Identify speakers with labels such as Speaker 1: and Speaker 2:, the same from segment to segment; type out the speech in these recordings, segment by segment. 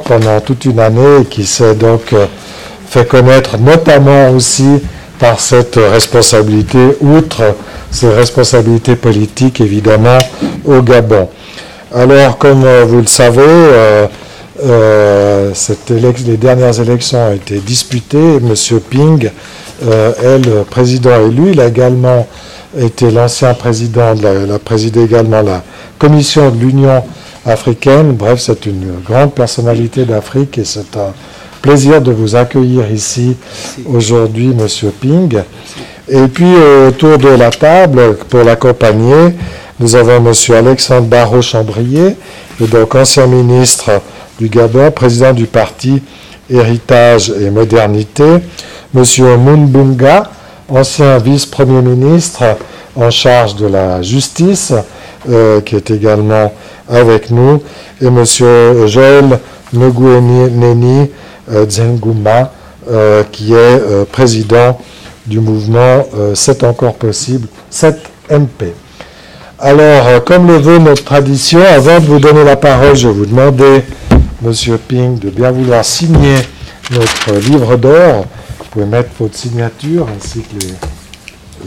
Speaker 1: pendant toute une année et qui s'est donc fait connaître notamment aussi par cette responsabilité, outre ses responsabilités politiques évidemment au Gabon. Alors comme vous le savez, les dernières élections ont été disputées. M. Ping est le président élu. Il a également été l'ancien président, il a présidé également la commission de l'Union africaine. Bref, c'est une grande personnalité d'Afrique et c'est un plaisir de vous accueillir ici aujourd'hui, M. Ping. Et puis autour de la table, pour l'accompagner, nous avons M. Alexandre Barrault-Chambrier, donc ancien ministre du Gabon, président du parti Héritage et Modernité, M. Mounbunga, ancien vice-premier ministre en charge de la justice, qui est également avec nous, et M. Joël Nguyeneni Dzenguma, qui est président du mouvement C'est encore possible, 7MP. Alors, comme le veut notre tradition, avant de vous donner la parole, je vais vous demander, Monsieur Ping, de bien vouloir signer notre livre d'or. Vous pouvez mettre votre signature ainsi que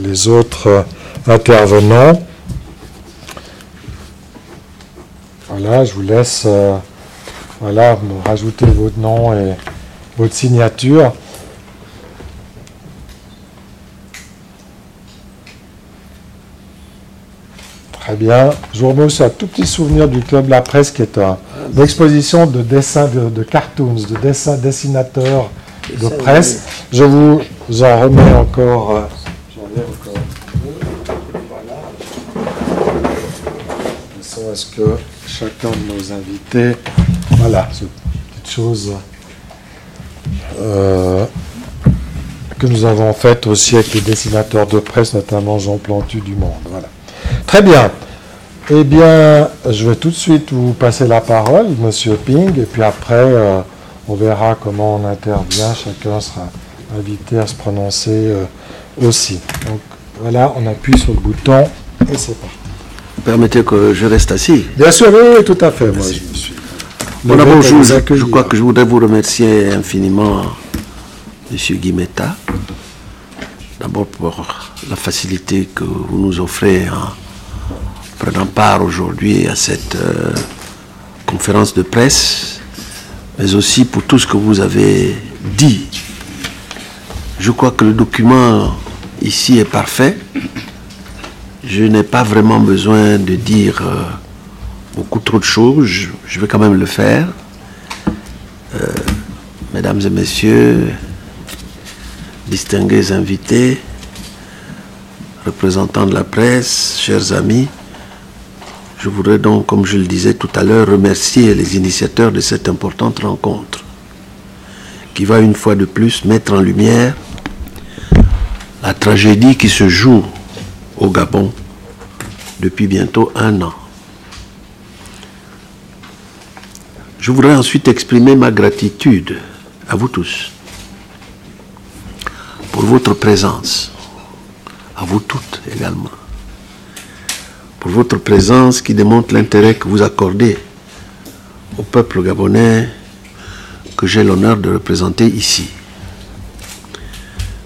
Speaker 1: les autres intervenants. Voilà, je vous laisse me rajouter votre nom et votre signature. Très bien. Je vous remets aussi un tout petit souvenir du Club La Presse, qui est une exposition de dessins, de cartoons, de dessinateurs de presse. Je vous en remets encore. Voilà. De façon à ce que chacun de nos invités. Voilà, c'est une petite chose que nous avons faite aussi avec les dessinateurs de presse, notamment Jean Plantu du Monde. Voilà. Très bien. Eh bien, je vais tout de suite vous passer la parole, Monsieur Ping, et puis après, on verra comment on intervient. Chacun sera invité à se prononcer aussi. Donc, voilà, on appuie sur le bouton et c'est parti.
Speaker 2: Permettez que je reste assis.
Speaker 1: Bien sûr, oui, tout à fait. Moi,
Speaker 2: je me suis... Bon, d'abord, je crois que je voudrais vous remercier infiniment, Monsieur Guimeta, d'abord pour la facilité que vous nous offrez en prenant part aujourd'hui à cette conférence de presse, mais aussi pour tout ce que vous avez dit. Je crois que le document ici est parfait. Je n'ai pas vraiment besoin de dire beaucoup trop de choses. Je vais quand même le faire. Mesdames et messieurs, distingués invités, représentants de la presse, chers amis, je voudrais donc, comme je le disais tout à l'heure, remercier les initiateurs de cette importante rencontre qui va une fois de plus mettre en lumière la tragédie qui se joue au Gabon depuis bientôt 1 an. Je voudrais ensuite exprimer ma gratitude à vous tous pour votre présence, à vous toutes également, pour votre présence qui démontre l'intérêt que vous accordez au peuple gabonais que j'ai l'honneur de représenter ici.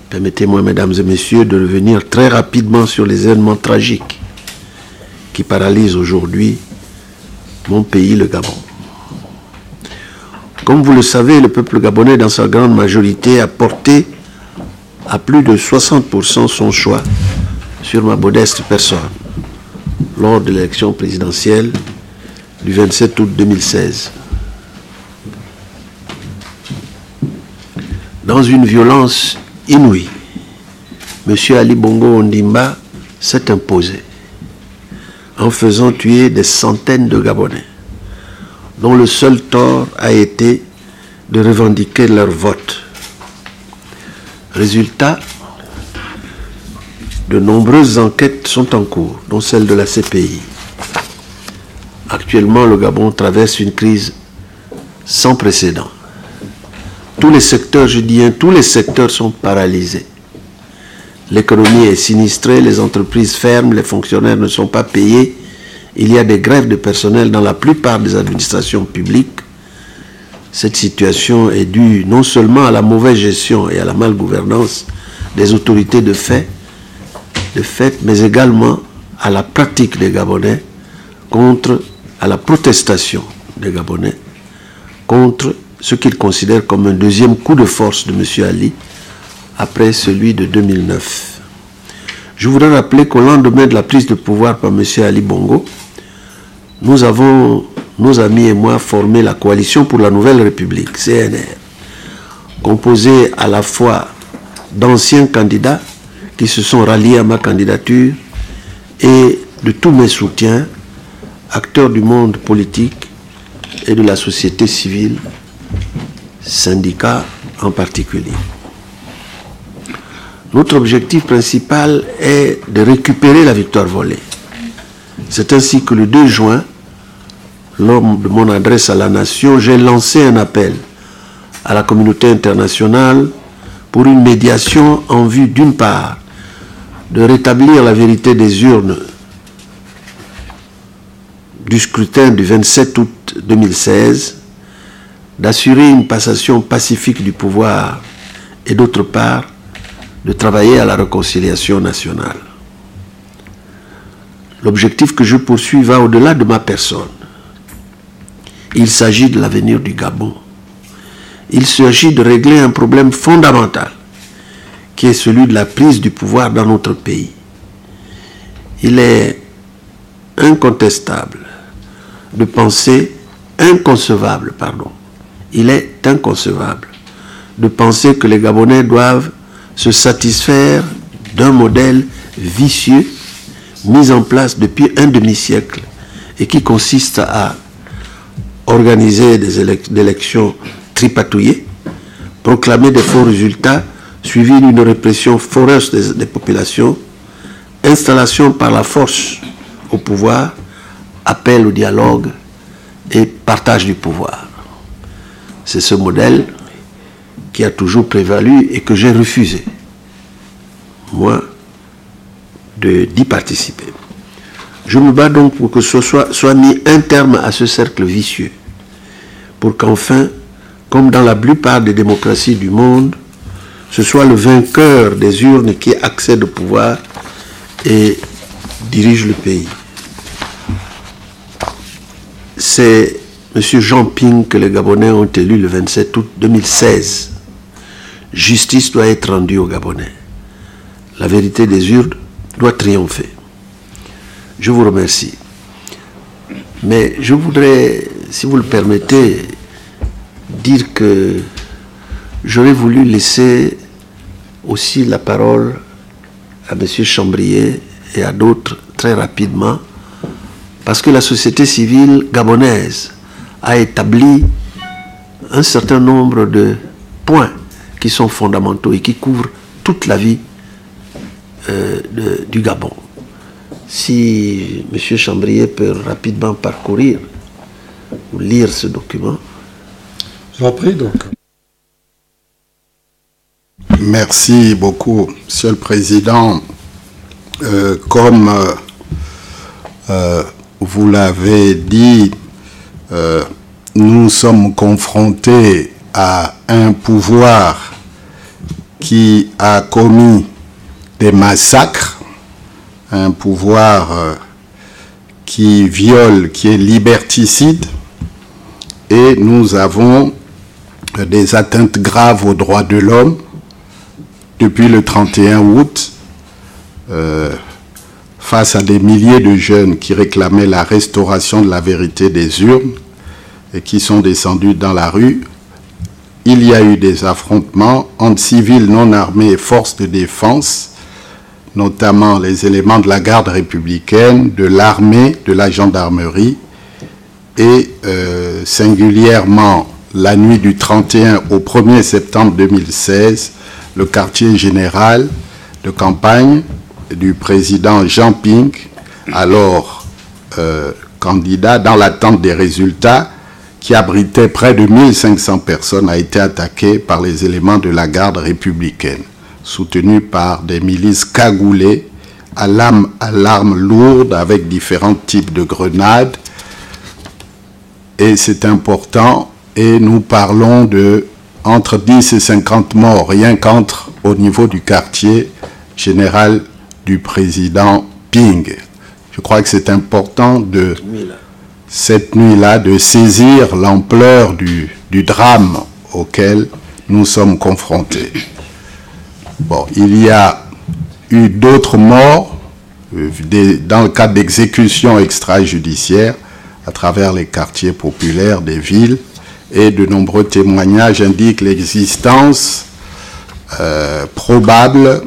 Speaker 2: Permettez-moi, mesdames et messieurs, de revenir très rapidement sur les événements tragiques qui paralysent aujourd'hui mon pays, le Gabon. Comme vous le savez, le peuple gabonais, dans sa grande majorité, a porté à plus de 60% son choix sur ma modeste personne lors de l'élection présidentielle du 27 août 2016. Dans une violence inouïe, M. Ali Bongo Ondimba s'est imposé en faisant tuer des centaines de Gabonais, dont le seul tort a été de revendiquer leur vote. Résultat, de nombreuses enquêtes sont en cours, dont celle de la CPI. Actuellement, le Gabon traverse une crise sans précédent. Tous les secteurs, je dis bien, tous les secteurs sont paralysés. L'économie est sinistrée, les entreprises ferment, les fonctionnaires ne sont pas payés. Il y a des grèves de personnel dans la plupart des administrations publiques. cette situation est due non seulement à la mauvaise gestion et à la malgouvernance des autorités de fait, mais également à la pratique des Gabonais à la protestation des Gabonais contre ce qu'ils considèrent comme un deuxième coup de force de M. Ali après celui de 2009. Je voudrais rappeler qu'au lendemain de la prise de pouvoir par M. Ali Bongo, nous avons, nos amis et moi, formé la Coalition pour la Nouvelle République, CNR, composée à la fois d'anciens candidats qui se sont ralliés à ma candidature et de tous mes soutiens, acteurs du monde politique et de la société civile, syndicats en particulier. Notre objectif principal est de récupérer la victoire volée. C'est ainsi que le 2 juin, lors de mon adresse à la nation, j'ai lancé un appel à la communauté internationale pour une médiation en vue, d'une part, de rétablir la vérité des urnes du scrutin du 27 août 2016, d'assurer une passation pacifique du pouvoir et d'autre part, de travailler à la réconciliation nationale. L'objectif que je poursuis va au-delà de ma personne. Il s'agit de l'avenir du Gabon. Il s'agit de régler un problème fondamental qui est celui de la prise du pouvoir dans notre pays. Il est incontestable de penser, il est inconcevable de penser que les Gabonais doivent se satisfaire d'un modèle vicieux mis en place depuis un demi-siècle et qui consiste à organiser des élections tripatouillées, proclamer des faux résultats suivis d'une répression féroce des populations, installation par la force au pouvoir, appel au dialogue et partage du pouvoir. C'est ce modèle qui a toujours prévalu et que j'ai refusé, moi, d'y participer. Je me bats donc pour que soit mis un terme à ce cercle vicieux, pour qu'enfin, comme dans la plupart des démocraties du monde, ce soit le vainqueur des urnes qui accède au pouvoir et dirige le pays. C'est M. Jean Ping que les Gabonais ont élu le 27 août 2016. Justice doit être rendue aux Gabonais. La vérité des urnes doit triompher. Je vous remercie. Mais je voudrais, si vous le permettez, dire que j'aurais voulu laisser aussi la parole à M. Chambrier et à d'autres très rapidement, parce que la société civile gabonaise a établi un certain nombre de points qui sont fondamentaux et qui couvrent toute la vie du Gabon. Si M. Chambrier peut rapidement parcourir ou lire ce document.
Speaker 1: Je vous en prie donc.
Speaker 3: Merci beaucoup, Monsieur le Président. Comme vous l'avez dit, nous sommes confrontés à un pouvoir qui a commis des massacres, un pouvoir qui viole, qui est liberticide, et nous avons des atteintes graves aux droits de l'homme depuis le 31 août, face à des milliers de jeunes qui réclamaient la restauration de la vérité des urnes et qui sont descendus dans la rue. Il y a eu des affrontements entre civils non armés et forces de défense, notamment les éléments de la garde républicaine, de l'armée, de la gendarmerie, et singulièrement la nuit du 31 au 1er septembre 2016, le quartier général de campagne du président Jean Ping, alors candidat dans l'attente des résultats, qui abritait près de 1500 personnes, a été attaqué par les éléments de la garde républicaine, soutenus par des milices cagoulées à l'arme lourde avec différents types de grenades. Et c'est important et nous parlons de entre 10 et 50 morts, rien au niveau du quartier général du président Ping. Je crois que c'est important de, cette nuit-là, de saisir l'ampleur du drame auquel nous sommes confrontés. Bon, il y a eu d'autres morts dans le cadre d'exécutions extrajudiciaires à travers les quartiers populaires des villes, et de nombreux témoignages indiquent l'existence probable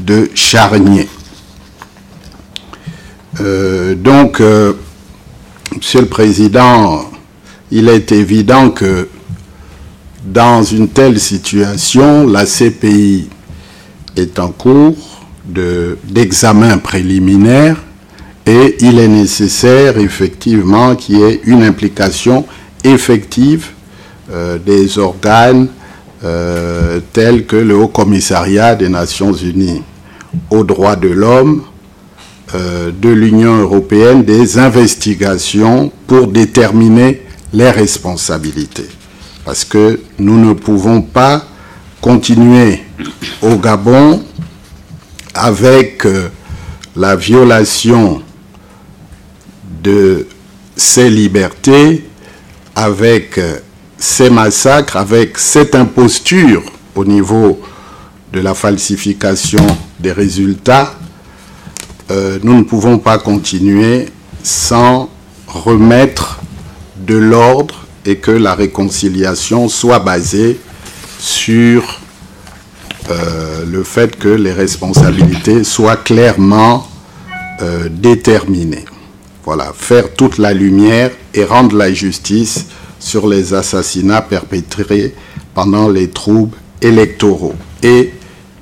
Speaker 3: de charniers. Monsieur le Président, il est évident que dans une telle situation, la CPI est en cours d'examen préliminaire et il est nécessaire effectivement qu'il y ait une implication effective des organes tels que le Haut Commissariat des Nations Unies aux droits de l'homme, de l'Union européenne, des investigations pour déterminer les responsabilités. Parce que nous ne pouvons pas continuer au Gabon avec la violation de ces libertés, avec ces massacres, avec cette imposture au niveau de la falsification des résultats. Nous ne pouvons pas continuer sans remettre de l'ordre et que la réconciliation soit basée sur le fait que les responsabilités soient clairement déterminées. Voilà, faire toute la lumière et rendre la justice sur les assassinats perpétrés pendant les troubles électoraux et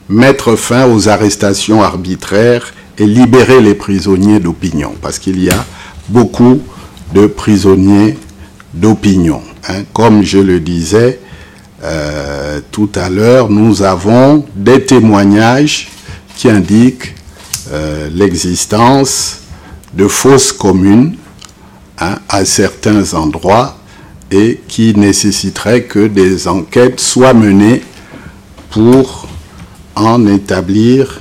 Speaker 3: mettre fin aux arrestations arbitraires et libérer les prisonniers d'opinion, parce qu'il y a beaucoup de prisonniers d'opinion. Comme je le disais tout à l'heure, nous avons des témoignages qui indiquent l'existence de fausses communes à certains endroits et qui nécessiteraient que des enquêtes soient menées pour en établir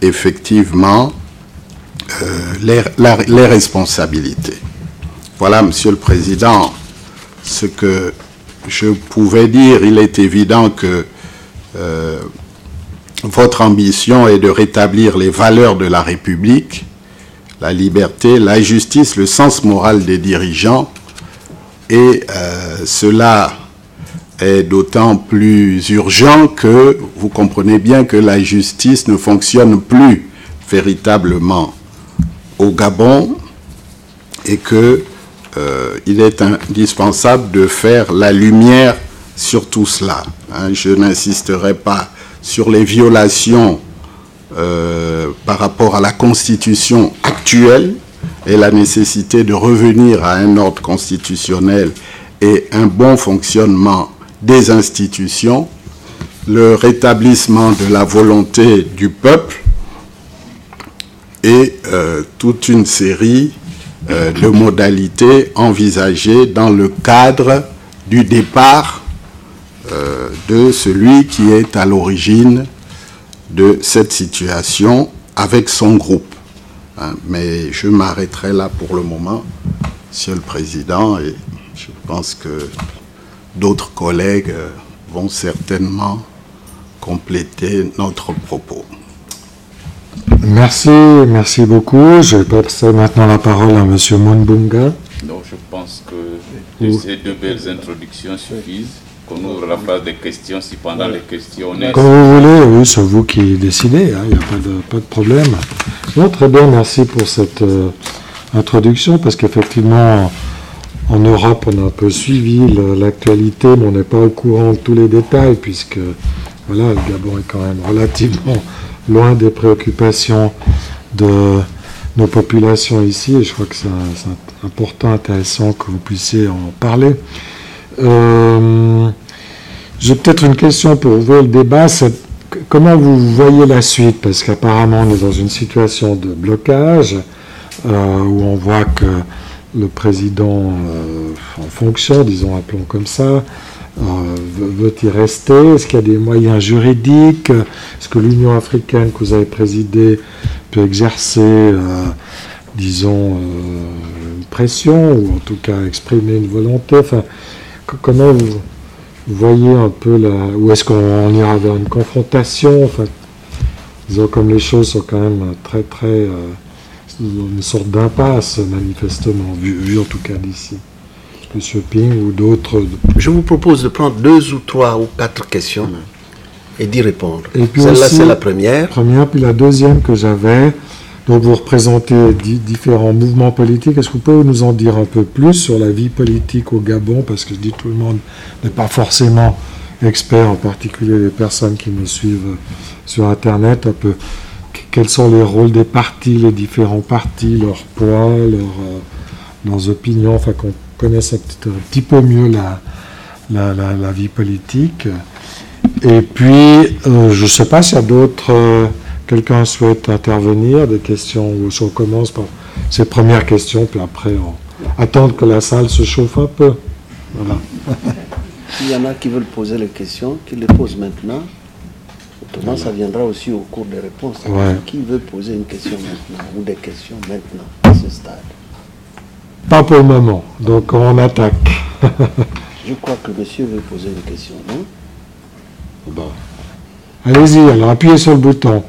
Speaker 3: effectivement les responsabilités. Voilà, Monsieur le Président, ce que je pouvais dire. Il est évident que votre ambition est de rétablir les valeurs de la République, la liberté, la justice, le sens moral des dirigeants, et cela est d'autant plus urgent que vous comprenez bien que la justice ne fonctionne plus véritablement au Gabon et que il est indispensable de faire la lumière sur tout cela. Je n'insisterai pas sur les violations par rapport à la Constitution actuelle et la nécessité de revenir à un ordre constitutionnel et un bon fonctionnement des institutions, le rétablissement de la volonté du peuple et toute une série de modalités envisagées dans le cadre du départ de celui qui est à l'origine de cette situation avec son groupe. Mais je m'arrêterai là pour le moment, Monsieur le Président, et je pense que d'autres collègues vont certainement compléter notre propos.
Speaker 1: Merci beaucoup. Je vais passer maintenant la parole à Monsieur Munbunga.
Speaker 4: Donc je pense que ces deux belles introductions suffisent. Qu'on ouvre la phase des questions, si pendant les questions on est...
Speaker 1: Comme vous voulez, oui, c'est vous qui décidez, il n'y a pas de problème. Non, très bien, merci pour cette introduction, parce qu'effectivement, en Europe, on a un peu suivi l'actualité, mais on n'est pas au courant de tous les détails, puisque voilà, le Gabon est quand même relativement loin des préoccupations de nos populations ici, et je crois que c'est important, intéressant que vous puissiez en parler. J'ai peut-être une question pour ouvrir le débat. Comment vous voyez la suite? Parce qu'apparemment, on est dans une situation de blocage où on voit que le président en fonction, disons, appelons comme ça, veut y rester? Est-ce qu'il y a des moyens juridiques? Est-ce que l'Union africaine que vous avez présidée peut exercer, disons, une pression, ou en tout cas exprimer une volonté? Enfin, comment vous voyez un peu ou est-ce qu'on ira vers une confrontation? Enfin, disons, comme les choses sont quand même très très une sorte d'impasse manifestement, vu en tout cas d'ici. Monsieur Ping ou d'autres.
Speaker 2: Je vous propose de prendre 2 ou 3 ou 4 questions et d'y répondre.
Speaker 1: Celle-là,
Speaker 2: c'est la première.
Speaker 1: Puis la deuxième que j'avais. Donc vous représentez différents mouvements politiques. Est-ce que vous pouvez nous en dire un peu plus sur la vie politique au Gabon? Parce que je dis tout le monde n'est pas forcément expert, en particulier les personnes qui nous suivent sur Internet, un peu. Quels sont les rôles des partis, les différents partis, leur poids, leurs opinions, enfin qu'on connaisse un petit peu mieux la vie politique. Et puis, je ne sais pas s'il y a d'autres... quelqu'un souhaite intervenir, des questions, ou on commence par ces premières questions, puis après, attendre que la salle se chauffe un peu. Voilà.
Speaker 2: S'il y en a qui veulent poser les questions, qu'ils les posent maintenant. Autrement, ça viendra aussi au cours des réponses.
Speaker 1: Ouais.
Speaker 2: Qui veut poser une question maintenant, ou des questions maintenant, à ce stade?
Speaker 1: Pas pour le moment, donc on attaque.
Speaker 2: Je crois que monsieur veut poser une question, non?
Speaker 1: Bon. Allez-y, alors appuyez sur le bouton.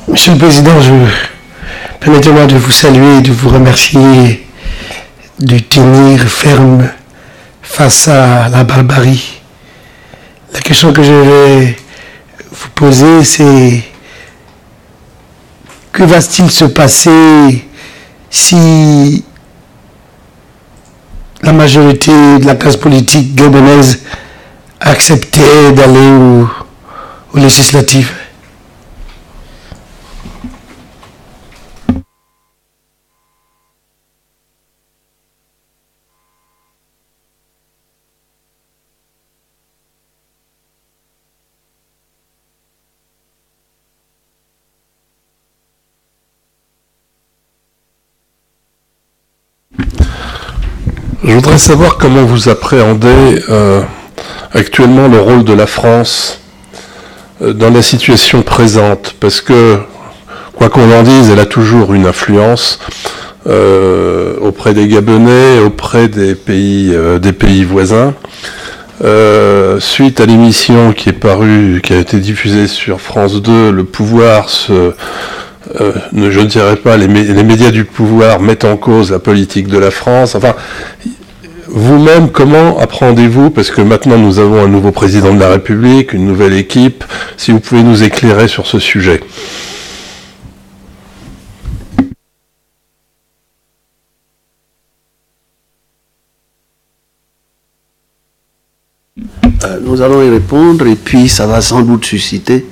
Speaker 5: Monsieur le Président, permettez-moi de vous saluer et de vous remercier de tenir ferme face à la barbarie. La question que je vais vous poser, c'est que va-t-il se passer si la majorité de la classe politique gabonaise acceptait d'aller aux législatives?
Speaker 6: Je voudrais savoir comment vous appréhendez actuellement le rôle de la France dans la situation présente, parce que, quoi qu'on en dise, elle a toujours une influence auprès des Gabonais, auprès des pays voisins. Suite à l'émission qui a été diffusée sur France 2, le pouvoir je ne dirais pas, les médias du pouvoir mettent en cause la politique de la France. Enfin, vous-même, comment appréhendez-vous, parce que maintenant nous avons un nouveau président de la République, une nouvelle équipe, si vous pouvez nous éclairer sur ce sujet.
Speaker 2: Nous allons y répondre et puis ça va sans doute susciter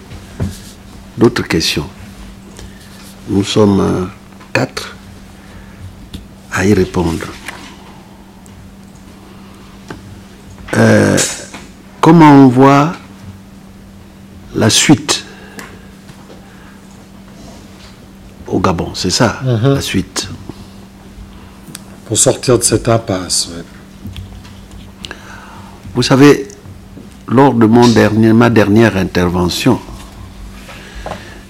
Speaker 2: d'autres questions. Nous sommes 4 à y répondre. Comment on voit la suite au Gabon? C'est ça, la suite.
Speaker 1: Pour sortir de cette impasse. Ouais.
Speaker 2: Vous savez, lors de ma dernière intervention,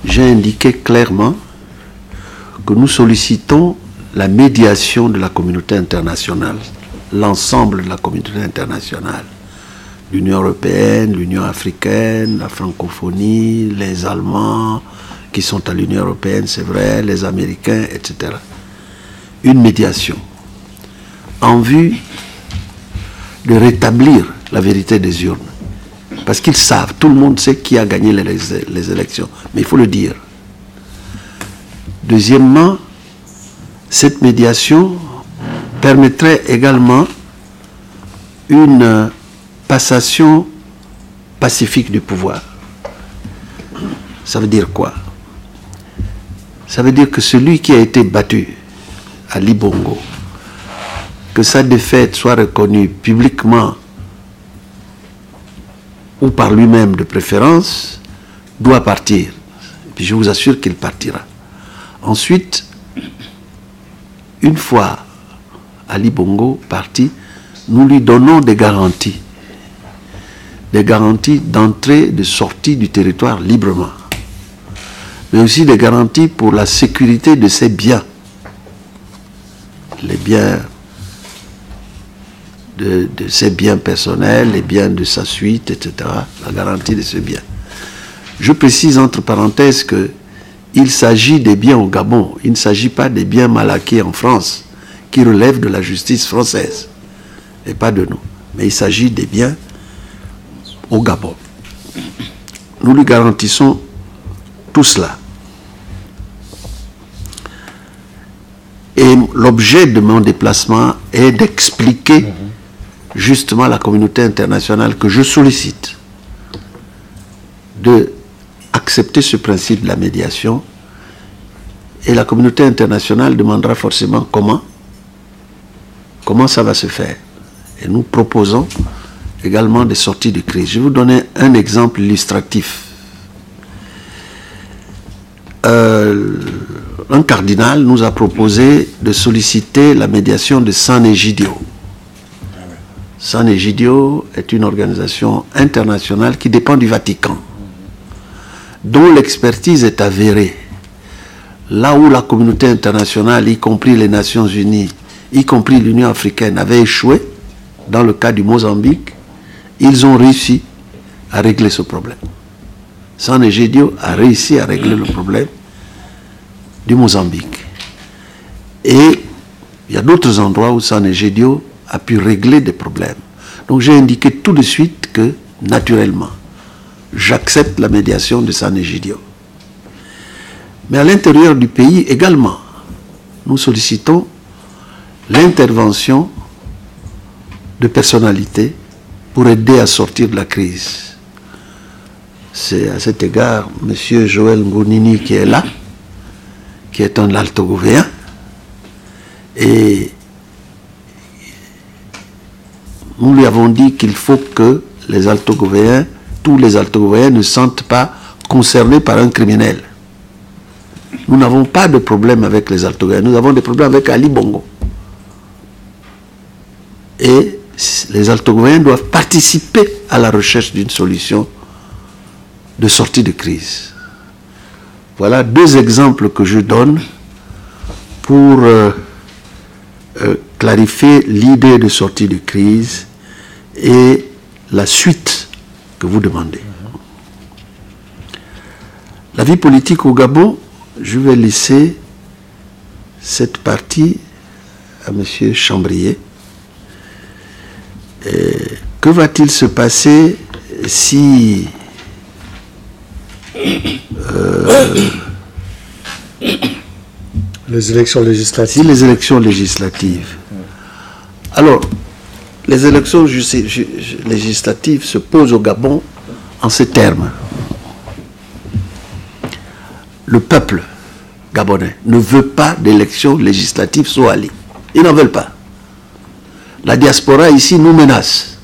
Speaker 2: j'ai indiqué clairement que nous sollicitons la médiation de la communauté internationale, l'ensemble de la communauté internationale, l'Union européenne, l'Union africaine, la francophonie, les Allemands qui sont à l'Union européenne, c'est vrai, les Américains, etc. Une médiation en vue de rétablir la vérité des urnes. Parce qu'ils savent, tout le monde sait qui a gagné les élections, mais il faut le dire. Deuxièmement, cette médiation permettrait également une passation pacifique du pouvoir. Ça veut dire quoi? Ça veut dire que celui qui a été battu à Libongo, que sa défaite soit reconnue publiquement ou par lui-même de préférence, doit partir. Et puis je vous assure qu'il partira. Ensuite, une fois Ali Bongo parti, nous lui donnons des garanties d'entrée et de sortie du territoire librement, mais aussi des garanties pour la sécurité de ses biens, les biens de ses biens personnels, les biens de sa suite, etc., la garantie de ses biens. Je précise entre parenthèses qu'il s'agit des biens au Gabon, il ne s'agit pas des biens mal acquis en France, qui relèvent de la justice française, et pas de nous. Mais il s'agit des biens au Gabon. Nous lui garantissons tout cela. Et l'objet de mon déplacement est d'expliquer justement à la communauté internationale que je sollicite de accepter ce principe de la médiation, et la communauté internationale demandera forcément comment ça va se faire. Et nous proposons également des sorties de crise. Je vais vous donner un exemple illustratif. Un cardinal nous a proposé de solliciter la médiation de San Egidio. San Egidio est une organisation internationale qui dépend du Vatican, dont l'expertise est avérée. Là où la communauté internationale, y compris les Nations Unies, y compris l'Union africaine, avait échoué, dans le cas du Mozambique, ils ont réussi à régler ce problème. San Egidio a réussi à régler le problème du Mozambique. Et il y a d'autres endroits où San Egidio a pu régler des problèmes. Donc j'ai indiqué tout de suite que, naturellement, j'accepte la médiation de San Egidio. Mais à l'intérieur du pays également, nous sollicitons l'intervention de personnalités pour aider à sortir de la crise. C'est à cet égard M. Joël Ngounini qui est là, qui est un alto-gouvéen, et nous lui avons dit qu'il faut que les alto-gouvéens, tous les alto-gouvéens ne se sentent pas concernés par un criminel. Nous n'avons pas de problème avec les alto-gouvéens, nous avons des problèmes avec Ali Bongo. Et les alto-gouvéens doivent participer à la recherche d'une solution de sortie de crise. Voilà deux exemples que je donne pour clarifier l'idée de sortie de crise et la suite que vous demandez. La vie politique au Gabon, je vais laisser cette partie à M. Chambrier. Que va-t-il se passer si
Speaker 1: les élections législatives?
Speaker 2: Les élections législatives. Alors, les élections législatives se posent au Gabon en ces termes. Le peuple gabonais ne veut pas d'élections législatives Soali. Ils n'en veulent pas. La diaspora ici nous menace.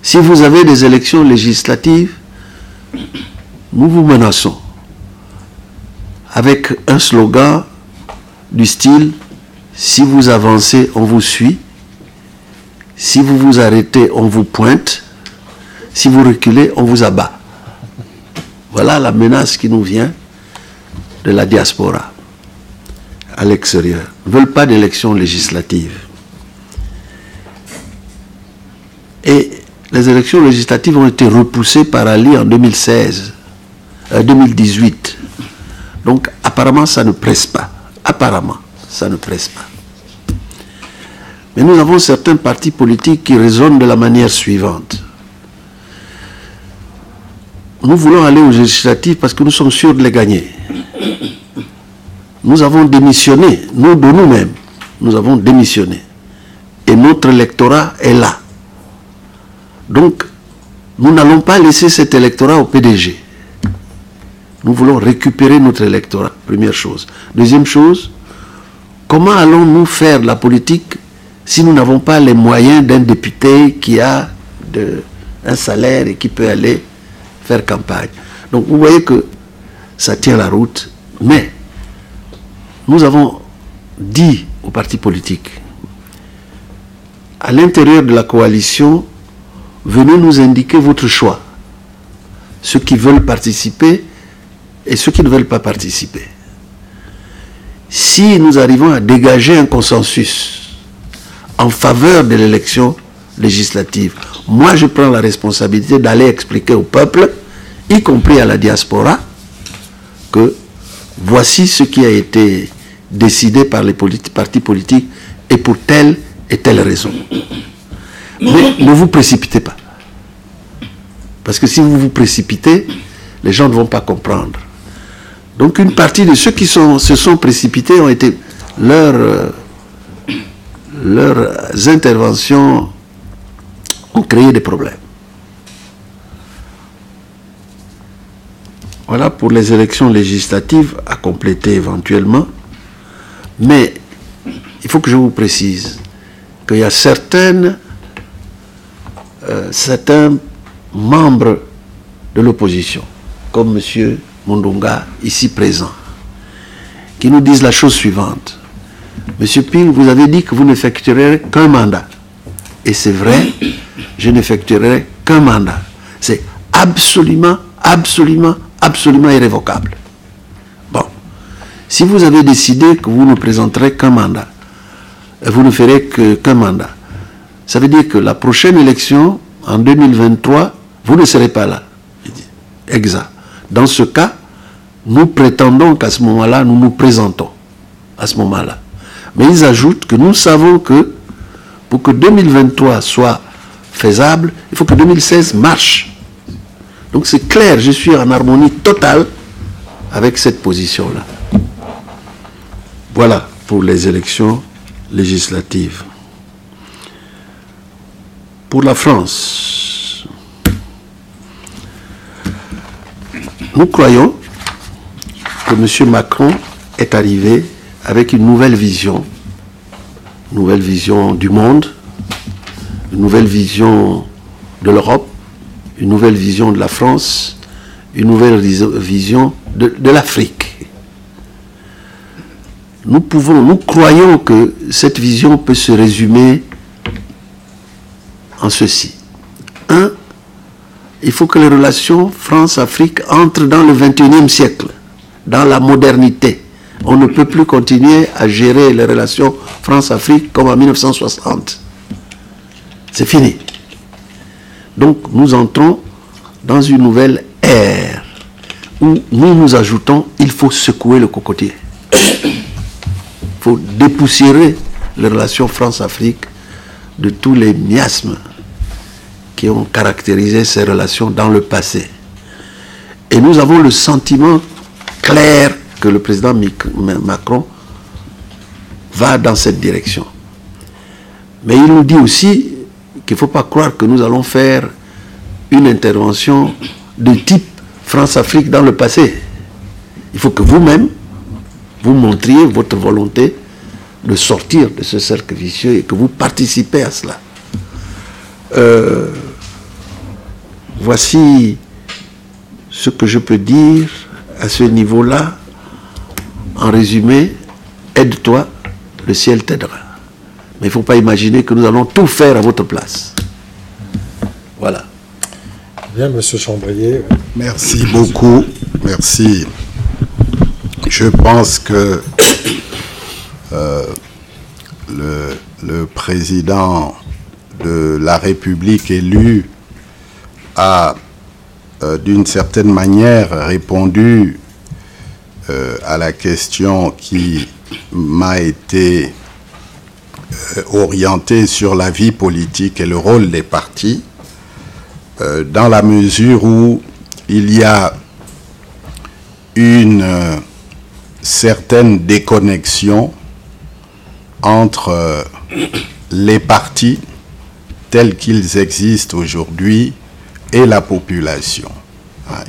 Speaker 2: Si vous avez des élections législatives, nous vous menaçons. Avec un slogan du style « Si vous avancez, on vous suit. Si vous vous arrêtez, on vous pointe. Si vous reculez, on vous abat. » Voilà la menace qui nous vient de la diaspora à l'extérieur. Ils ne veulent pas d'élections législatives. Et les élections législatives ont été repoussées par Ali en 2018. Donc apparemment ça ne presse pas. Apparemment ça ne presse pas. Mais nous avons certains partis politiques qui raisonnent de la manière suivante. Nous voulons aller aux législatives parce que nous sommes sûrs de les gagner. Nous avons démissionné, nous de nous-mêmes, nous avons démissionné. Et notre électorat est là. Donc, nous n'allons pas laisser cet électorat au PDG. Nous voulons récupérer notre électorat, première chose. Deuxième chose, comment allons-nous faire la politique si nous n'avons pas les moyens d'un député qui a un salaire et qui peut aller faire campagne? Donc, vous voyez que ça tient la route, mais nous avons dit aux partis politiques, à l'intérieur de la coalition, venez nous indiquer votre choix. Ceux qui veulent participer et ceux qui ne veulent pas participer. Si nous arrivons à dégager un consensus en faveur de l'élection législative, moi je prends la responsabilité d'aller expliquer au peuple, y compris à la diaspora, que voici ce qui a été décidé par les partis politiques et pour telle et telle raison. Mais ne vous précipitez pas. Parce que si vous vous précipitez, les gens ne vont pas comprendre. Donc une partie de ceux qui se sont précipités ont été leurs interventions ont créé des problèmes. Voilà pour les élections législatives à compléter éventuellement. Mais il faut que je vous précise qu'il y a certains membres de l'opposition, comme M. Mundunga, ici présent, qui nous disent la chose suivante. Monsieur Ping, vous avez dit que vous n'effectuerez qu'un mandat. Et c'est vrai, je n'effectuerai qu'un mandat. C'est absolument irrévocable. Bon, si vous avez décidé que vous ne présenterez qu'un mandat, vous ne ferez qu'un mandat, ça veut dire que la prochaine élection, en 2023, vous ne serez pas là. Exact. Dans ce cas, nous prétendons qu'à ce moment-là, nous nous présentons. À ce moment-là. Mais ils ajoutent que nous savons que pour que 2023 soit faisable, il faut que 2016 marche. Donc c'est clair, je suis en harmonie totale avec cette position-là. Voilà pour les élections législatives. Pour la France, nous croyons que M. Macron est arrivé avec une nouvelle vision du monde, une nouvelle vision de l'Europe, une nouvelle vision de la France, une nouvelle vision de l'Afrique. Nous croyons que cette vision peut se résumer en ceci. 1. Il faut que les relations France-Afrique entrent dans le XXIe siècle, dans la modernité. On ne peut plus continuer à gérer les relations France-Afrique comme en 1960. C'est fini. Donc nous entrons dans une nouvelle ère où nous ajoutons, il faut secouer le cocotier. Il faut dépoussiérer les relations France-Afrique de tous les miasmes qui ont caractérisé ces relations dans le passé. Et nous avons le sentiment clair que le président Macron va dans cette direction. Mais il nous dit aussi qu'il ne faut pas croire que nous allons faire une intervention de type France-Afrique dans le passé. Il faut que vous-même, vous montriez votre volonté de sortir de ce cercle vicieux et que vous participez à cela. Voici ce que je peux dire à ce niveau-là. En résumé, aide-toi, le ciel t'aidera. Mais il ne faut pas imaginer que nous allons tout faire à votre place. Voilà.
Speaker 1: Bien, Monsieur Chambrier.
Speaker 3: Merci beaucoup. Merci. Je pense que le président de la République élu a, d'une certaine manière, répondu à la question qui m'a été orientée sur la vie politique et le rôle des partis, dans la mesure où il y a une certaine déconnexion entre les partis tels qu'ils existent aujourd'hui et la population.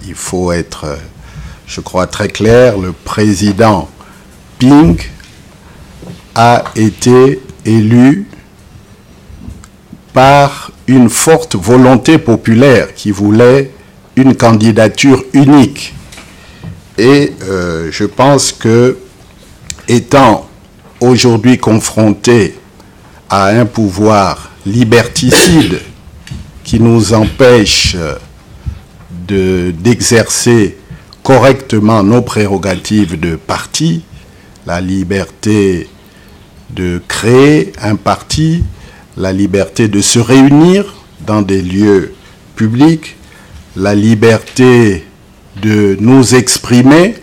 Speaker 3: Il faut être, je crois, très clair. Le président Ping a été élu par une forte volonté populaire qui voulait une candidature unique. Et je pense que, étant aujourd'hui confrontés à un pouvoir liberticide qui nous empêche d'exercer correctement nos prérogatives de parti, la liberté de créer un parti, la liberté de se réunir dans des lieux publics, la liberté de nous exprimer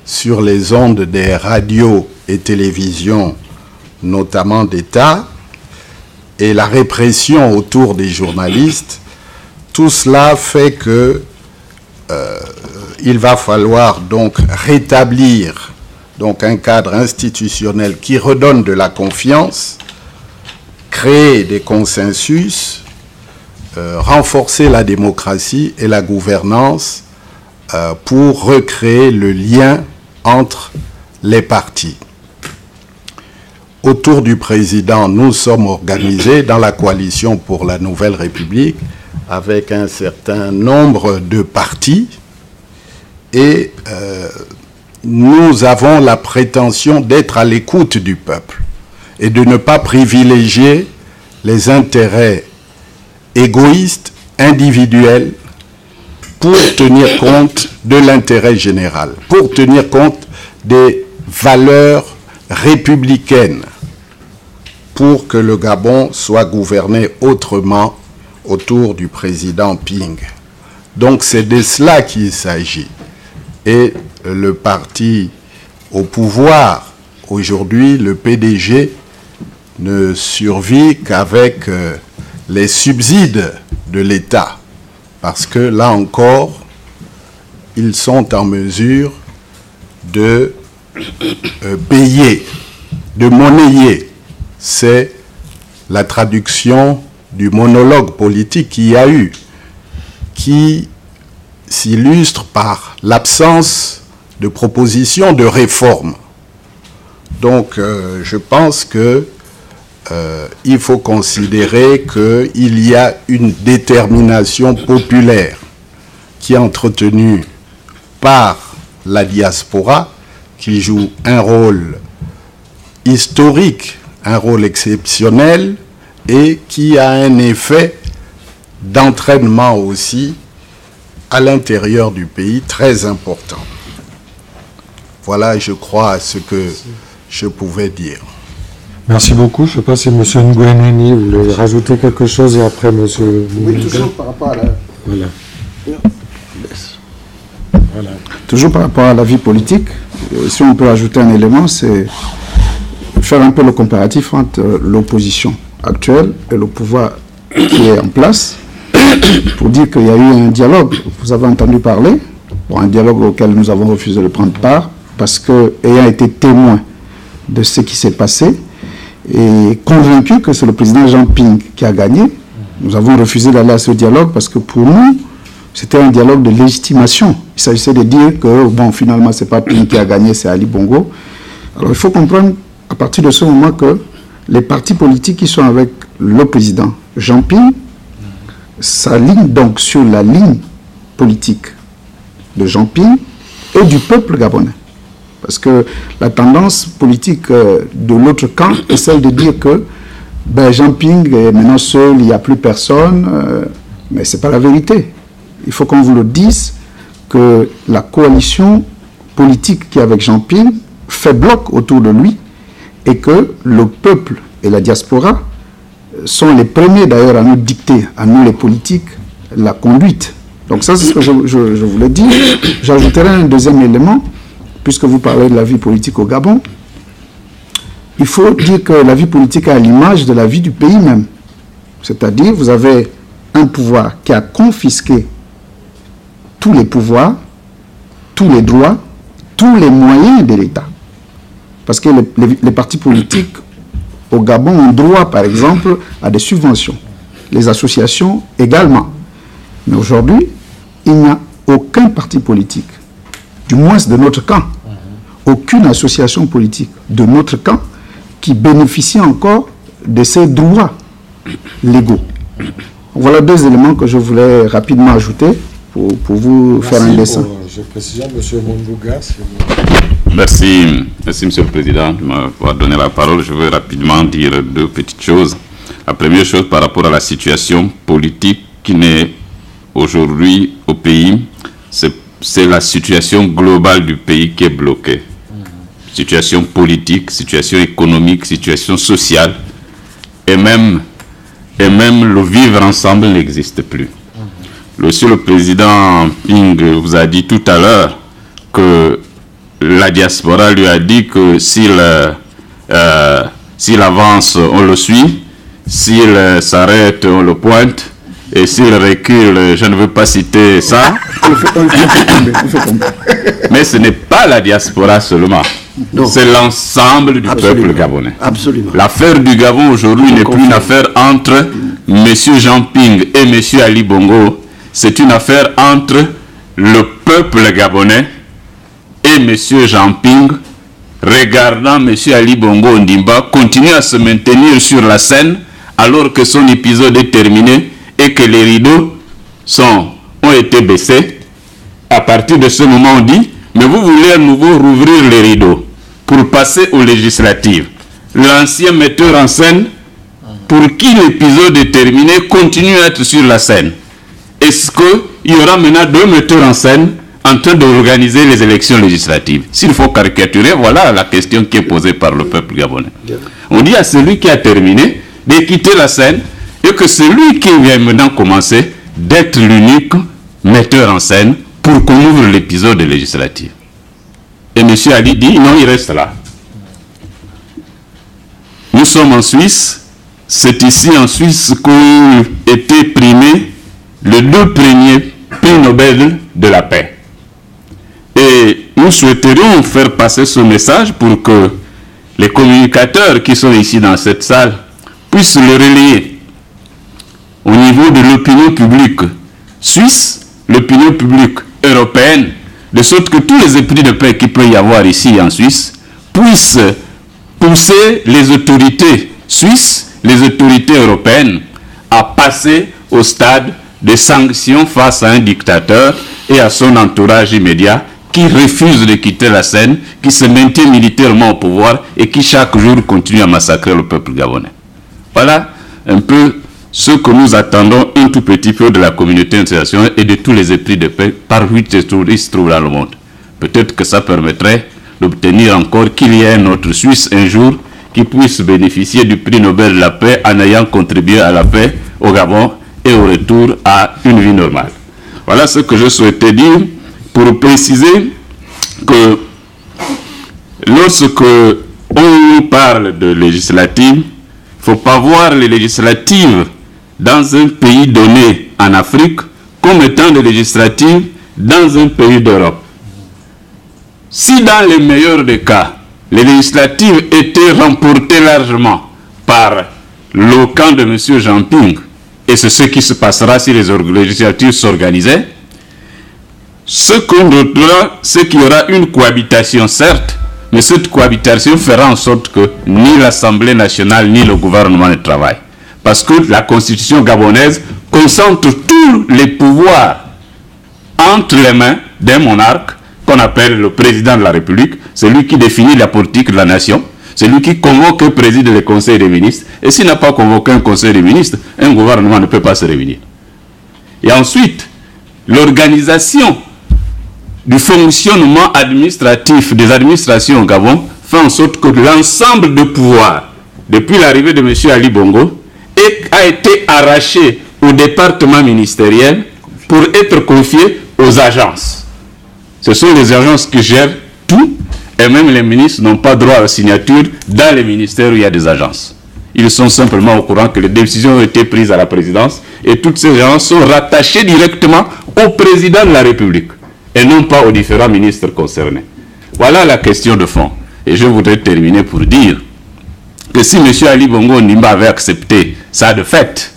Speaker 3: sur les ondes des radios et télévisions, notamment d'État, et la répression autour des journalistes. Tout cela fait que il va falloir donc rétablir donc un cadre institutionnel qui redonne de la confiance, créer des consensus, renforcer la démocratie et la gouvernance pour recréer le lien entre les partis. Autour du président, nous sommes organisés dans la coalition pour la Nouvelle République avec un certain nombre de partis et nous avons la prétention d'être à l'écoute du peuple et de ne pas privilégier les intérêts égoïstes, individuels, pour tenir compte de l'intérêt général, pour tenir compte des valeurs républicaines, pour que le Gabon soit gouverné autrement autour du président Ping. Donc c'est de cela qu'il s'agit. Et le parti au pouvoir, aujourd'hui, le PDG, ne survit qu'avec les subsides de l'État. Parce que là encore, ils sont en mesure de payer, de monnayer. C'est la traduction du monologue politique qu'il y a eu, qui s'illustre par l'absence de propositions de réforme. Donc, je pense que il faut considérer qu'il y a une détermination populaire qui est entretenue par la diaspora, qui joue un rôle historique, un rôle exceptionnel, et qui a un effet d'entraînement aussi à l'intérieur du pays très important. Voilà, je crois, ce que je pouvais dire.
Speaker 1: Merci beaucoup. Je ne sais pas si M. Ngoueneni voulait rajouter quelque chose et après M.
Speaker 7: Oui, toujours par rapport à la...
Speaker 1: Voilà.
Speaker 7: Voilà. Toujours par rapport à la vie politique, si on peut ajouter un élément, c'est faire un peu le comparatif entre l'opposition actuelle et le pouvoir qui est en place, pour dire qu'il y a eu un dialogue, vous avez entendu parler, un dialogue auquel nous avons refusé de prendre part, parce que, ayant été témoin de ce qui s'est passé, et convaincu que c'est le président Jean Ping qui a gagné, nous avons refusé d'aller à ce dialogue parce que pour nous, c'était un dialogue de légitimation. Il s'agissait de dire que, bon, finalement, ce n'est pas Ping qui a gagné, c'est Ali Bongo. Alors, il faut comprendre, à partir de ce moment, que les partis politiques qui sont avec le président Jean Ping s'alignent donc sur la ligne politique de Jean Ping et du peuple gabonais. Parce que la tendance politique de l'autre camp est celle de dire que Jean Ping est maintenant seul, il n'y a plus personne, mais ce n'est pas la vérité. Il faut qu'on vous le dise que la coalition politique qui est avec Jean Ping fait bloc autour de lui et que le peuple et la diaspora sont les premiers d'ailleurs à nous dicter, à nous les politiques, la conduite. Donc ça c'est ce que je voulais dire. J'ajouterai un deuxième élément. Puisque vous parlez de la vie politique au Gabon, il faut dire que la vie politique est à l'image de la vie du pays même. C'est-à-dire, vous avez un pouvoir qui a confisqué tous les pouvoirs, tous les droits, tous les moyens de l'État. Parce que les partis politiques au Gabon ont droit, par exemple, à des subventions. Les associations également. Mais aujourd'hui, il n'y a aucun parti politique, du moins de notre camp, aucune association politique de notre camp qui bénéficie encore de ces droits légaux. Voilà deux éléments que je voulais rapidement ajouter pour vous faire un dessin.
Speaker 1: Je précise, M. Mungouga, si vous...
Speaker 4: Merci, Monsieur le Président, de m'avoir donné la parole. Je veux rapidement dire deux petites choses. La première chose par rapport à la situation politique qui n'est aujourd'hui au pays, c'est la situation globale du pays qui est bloquée. Situation politique, situation économique, situation sociale, et même le vivre ensemble n'existe plus. Monsieur le Président Ping vous a dit tout à l'heure que la diaspora lui a dit que s'il avance, on le suit, s'il s'arrête, on le pointe, et s'il recule, je ne veux pas citer ça. Mais ce n'est pas la diaspora seulement. C'est l'ensemble du peuple gabonais.
Speaker 2: Absolument.
Speaker 4: L'affaire du Gabon aujourd'hui n'est plus une affaire entre M. Jean Ping et M. Ali Bongo. C'est une affaire entre le peuple gabonais et M. Jean Ping, regardant M. Ali Bongo Ondimba continuer à se maintenir sur la scène alors que son épisode est terminé et que les rideaux ont été baissés. À partir de ce moment, on dit, mais vous voulez à nouveau rouvrir les rideaux pour passer aux législatives. L'ancien metteur en scène, pour qui l'épisode est terminé, continue à être sur la scène. Est-ce qu'il y aura maintenant deux metteurs en scène en train d'organiser les élections législatives? S'il faut caricaturer, voilà la question qui est posée par le peuple gabonais. On dit à celui qui a terminé de quitter la scène et que celui qui vient maintenant commencer d'être l'unique metteur en scène pour qu'on ouvre l'épisode législatif. Et M. Ali dit non, il reste là. Nous sommes en Suisse. C'est ici en Suisse qu'ont été primés les deux premiers prix Nobel de la paix. Et nous souhaiterions faire passer ce message pour que les communicateurs qui sont ici dans cette salle puissent le relayer au niveau de l'opinion publique suisse, l'opinion publique européenne, de sorte que tous les prix de paix qu'il peut y avoir ici en Suisse puissent pousser les autorités suisses, les autorités européennes à passer au stade de sanctions face à un dictateur et à son entourage immédiat qui refuse de quitter la scène, qui se maintient militairement au pouvoir et qui chaque jour continue à massacrer le peuple gabonais. Voilà un peu ce que nous attendons un tout petit peu de la communauté internationale et de tous les esprits de paix par où ils se trouvent dans le monde. Peut-être que ça permettrait d'obtenir encore qu'il y ait un autre Suisse un jour qui puisse bénéficier du prix Nobel de la paix en ayant contribué à la paix au Gabon et au retour à une vie normale. Voilà ce que je souhaitais dire pour préciser que lorsque on parle de législatives, il ne faut pas voir les législatives dans un pays donné en Afrique comme étant des législatives dans un pays d'Europe. Si dans les meilleurs des cas, les législatives étaient remportées largement par le camp de M. Jean Ping, et c'est ce qui se passera si les législatives s'organisaient, ce qu'on notera, c'est qu'il y aura une cohabitation, certes, mais cette cohabitation fera en sorte que ni l'Assemblée nationale ni le gouvernement ne travaillent. Parce que la constitution gabonaise concentre tous les pouvoirs entre les mains d'un monarque qu'on appelle le président de la République, c'est lui qui définit la politique de la nation, c'est lui qui convoque et préside le conseil des ministres, et s'il n'a pas convoqué un conseil des ministres, un gouvernement ne peut pas se réunir. Et ensuite, l'organisation du fonctionnement administratif des administrations au Gabon fait en sorte que l'ensemble de pouvoir, depuis l'arrivée de M. Ali Bongo, a été arraché au département ministériel pour être confié aux agences. Ce sont les agences qui gèrent tout, et même les ministres n'ont pas droit à la signature dans les ministères où il y a des agences. Ils sont simplement au courant que les décisions ont été prises à la présidence et toutes ces agences sont rattachées directement au président de la République et non pas aux différents ministres concernés. Voilà la question de fond. Et je voudrais terminer pour dire que si M. Ali Bongo Ondimba avait accepté ça de fait,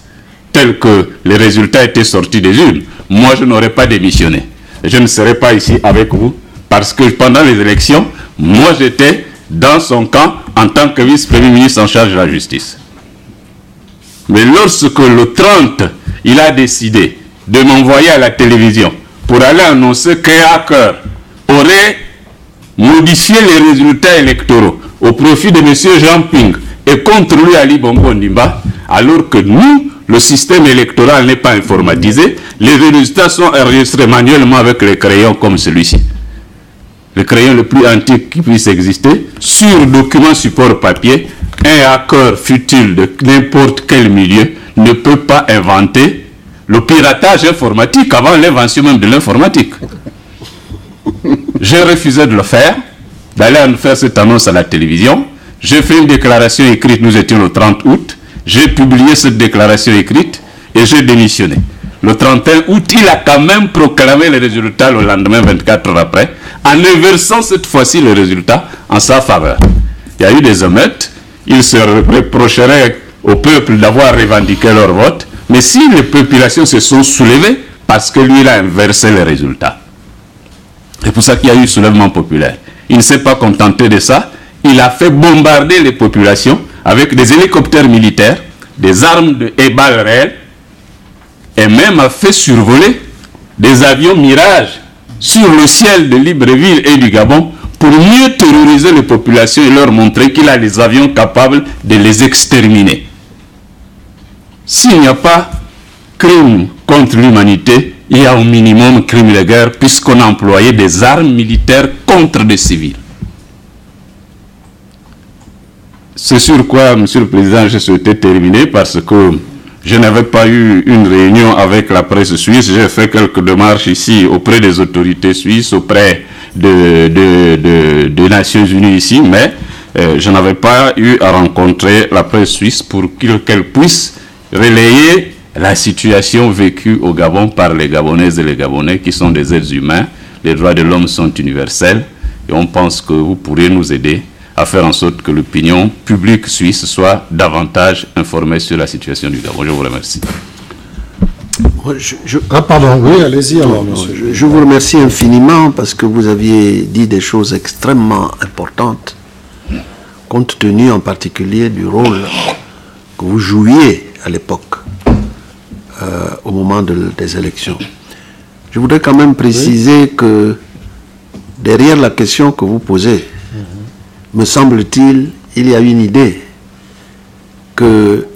Speaker 4: tel que les résultats étaient sortis des urnes, moi je n'aurais pas démissionné. Je ne serais pas ici avec vous parce que pendant les élections, moi j'étais dans son camp en tant que vice-premier ministre en charge de la justice. Mais lorsque le 30, il a décidé de m'envoyer à la télévision pour aller annoncer qu'un hacker aurait modifier les résultats électoraux au profit de M. Jean Ping et contre lui Ali Bongo Ndimba, alors que nous, le système électoral n'est pas informatisé, les résultats sont enregistrés manuellement avec les crayons comme celui-ci. Le crayon le plus antique qui puisse exister, sur document support papier, un hacker futile de n'importe quel milieu ne peut pas inventer le piratage informatique avant l'invention même de l'informatique. J'ai refusé de le faire, d'aller faire cette annonce à la télévision. J'ai fait une déclaration écrite, nous étions le 30 août. J'ai publié cette déclaration écrite et j'ai démissionné. Le 31 août, il a quand même proclamé les résultats le lendemain, 24 heures après, en inversant cette fois-ci les résultats en sa faveur. Il y a eu des émeutes, il se reprocherait au peuple d'avoir revendiqué leur vote, mais si les populations se sont soulevées, parce que lui, il a inversé les résultats. C'est pour ça qu'il y a eu soulèvement populaire. Il ne s'est pas contenté de ça, il a fait bombarder les populations avec des hélicoptères militaires, des armes et balles réelles, et même a fait survoler des avions Mirage sur le ciel de Libreville et du Gabon pour mieux terroriser les populations et leur montrer qu'il a les avions capables de les exterminer. S'il n'y a pas crime contre l'humanité, il y a au minimum crime de guerre puisqu'on a employé des armes militaires contre des civils. C'est sur quoi, Monsieur le Président, je souhaitais terminer parce que je n'avais pas eu une réunion avec la presse suisse. J'ai fait quelques démarches ici auprès des autorités suisses, auprès des Nations Unies ici, mais je n'avais pas eu à rencontrer la presse suisse pour qu'elle puisse relayer la situation vécue au Gabon par les Gabonaises et les Gabonais qui sont des êtres humains. Les droits de l'homme sont universels et on pense que vous pourrez nous aider à faire en sorte que l'opinion publique suisse soit davantage informée sur la situation du Gabon. Je vous remercie.
Speaker 1: Pardon, oui, allez-y alors, monsieur.
Speaker 2: Je vous remercie infiniment parce que vous aviez dit des choses extrêmement importantes, compte tenu en particulier du rôle que vous jouiez à l'époque, au moment des élections. Je voudrais quand même préciser que derrière la question que vous posez, me semble-t-il, il y a une idée que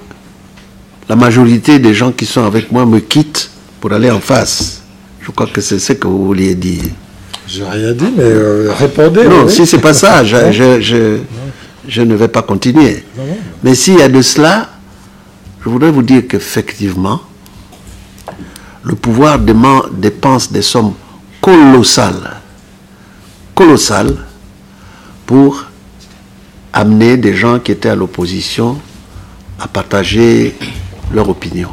Speaker 2: la majorité des gens qui sont avec moi me quittent pour aller en face. Je crois que c'est ce que vous vouliez dire.
Speaker 1: Je n'ai rien dit, mais répondez.
Speaker 2: Non,
Speaker 1: oui.
Speaker 2: si ce n'est pas ça, je ne vais pas continuer. Mais s'il y a de cela, je voudrais vous dire qu'effectivement, le pouvoir dépense des sommes colossales pour amener des gens qui étaient à l'opposition à partager leur opinion.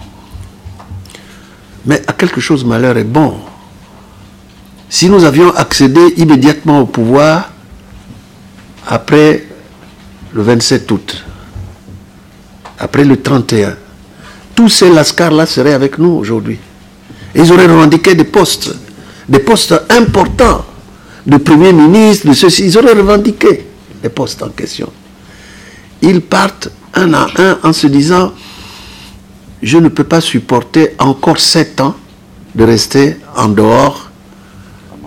Speaker 2: Mais à quelque chose, malheur est bon. Si nous avions accédé immédiatement au pouvoir après le 27 août, après le 31, tous ces lascars-là seraient avec nous aujourd'hui. Ils auraient revendiqué des postes importants, de Premier ministre, de ceci, ils auraient revendiqué les postes en question. Ils partent un à un en se disant « Je ne peux pas supporter encore 7 ans de rester en dehors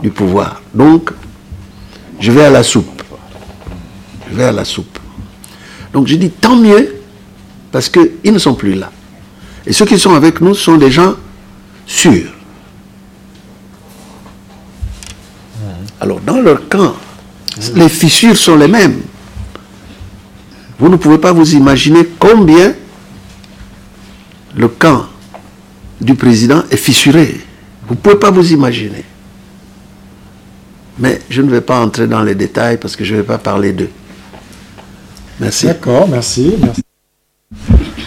Speaker 2: du pouvoir. Donc, je vais à la soupe. Je vais à la soupe. » Donc, je dis tant mieux, parce qu'ils ne sont plus là. Et ceux qui sont avec nous sont des gens sûrs. Alors, dans leur camp, les fissures sont les mêmes. Vous ne pouvez pas vous imaginer combien le camp du président est fissuré. Vous ne pouvez pas vous imaginer. Mais je ne vais pas entrer dans les détails parce que je ne vais pas parler d'eux. Merci.
Speaker 1: D'accord, merci.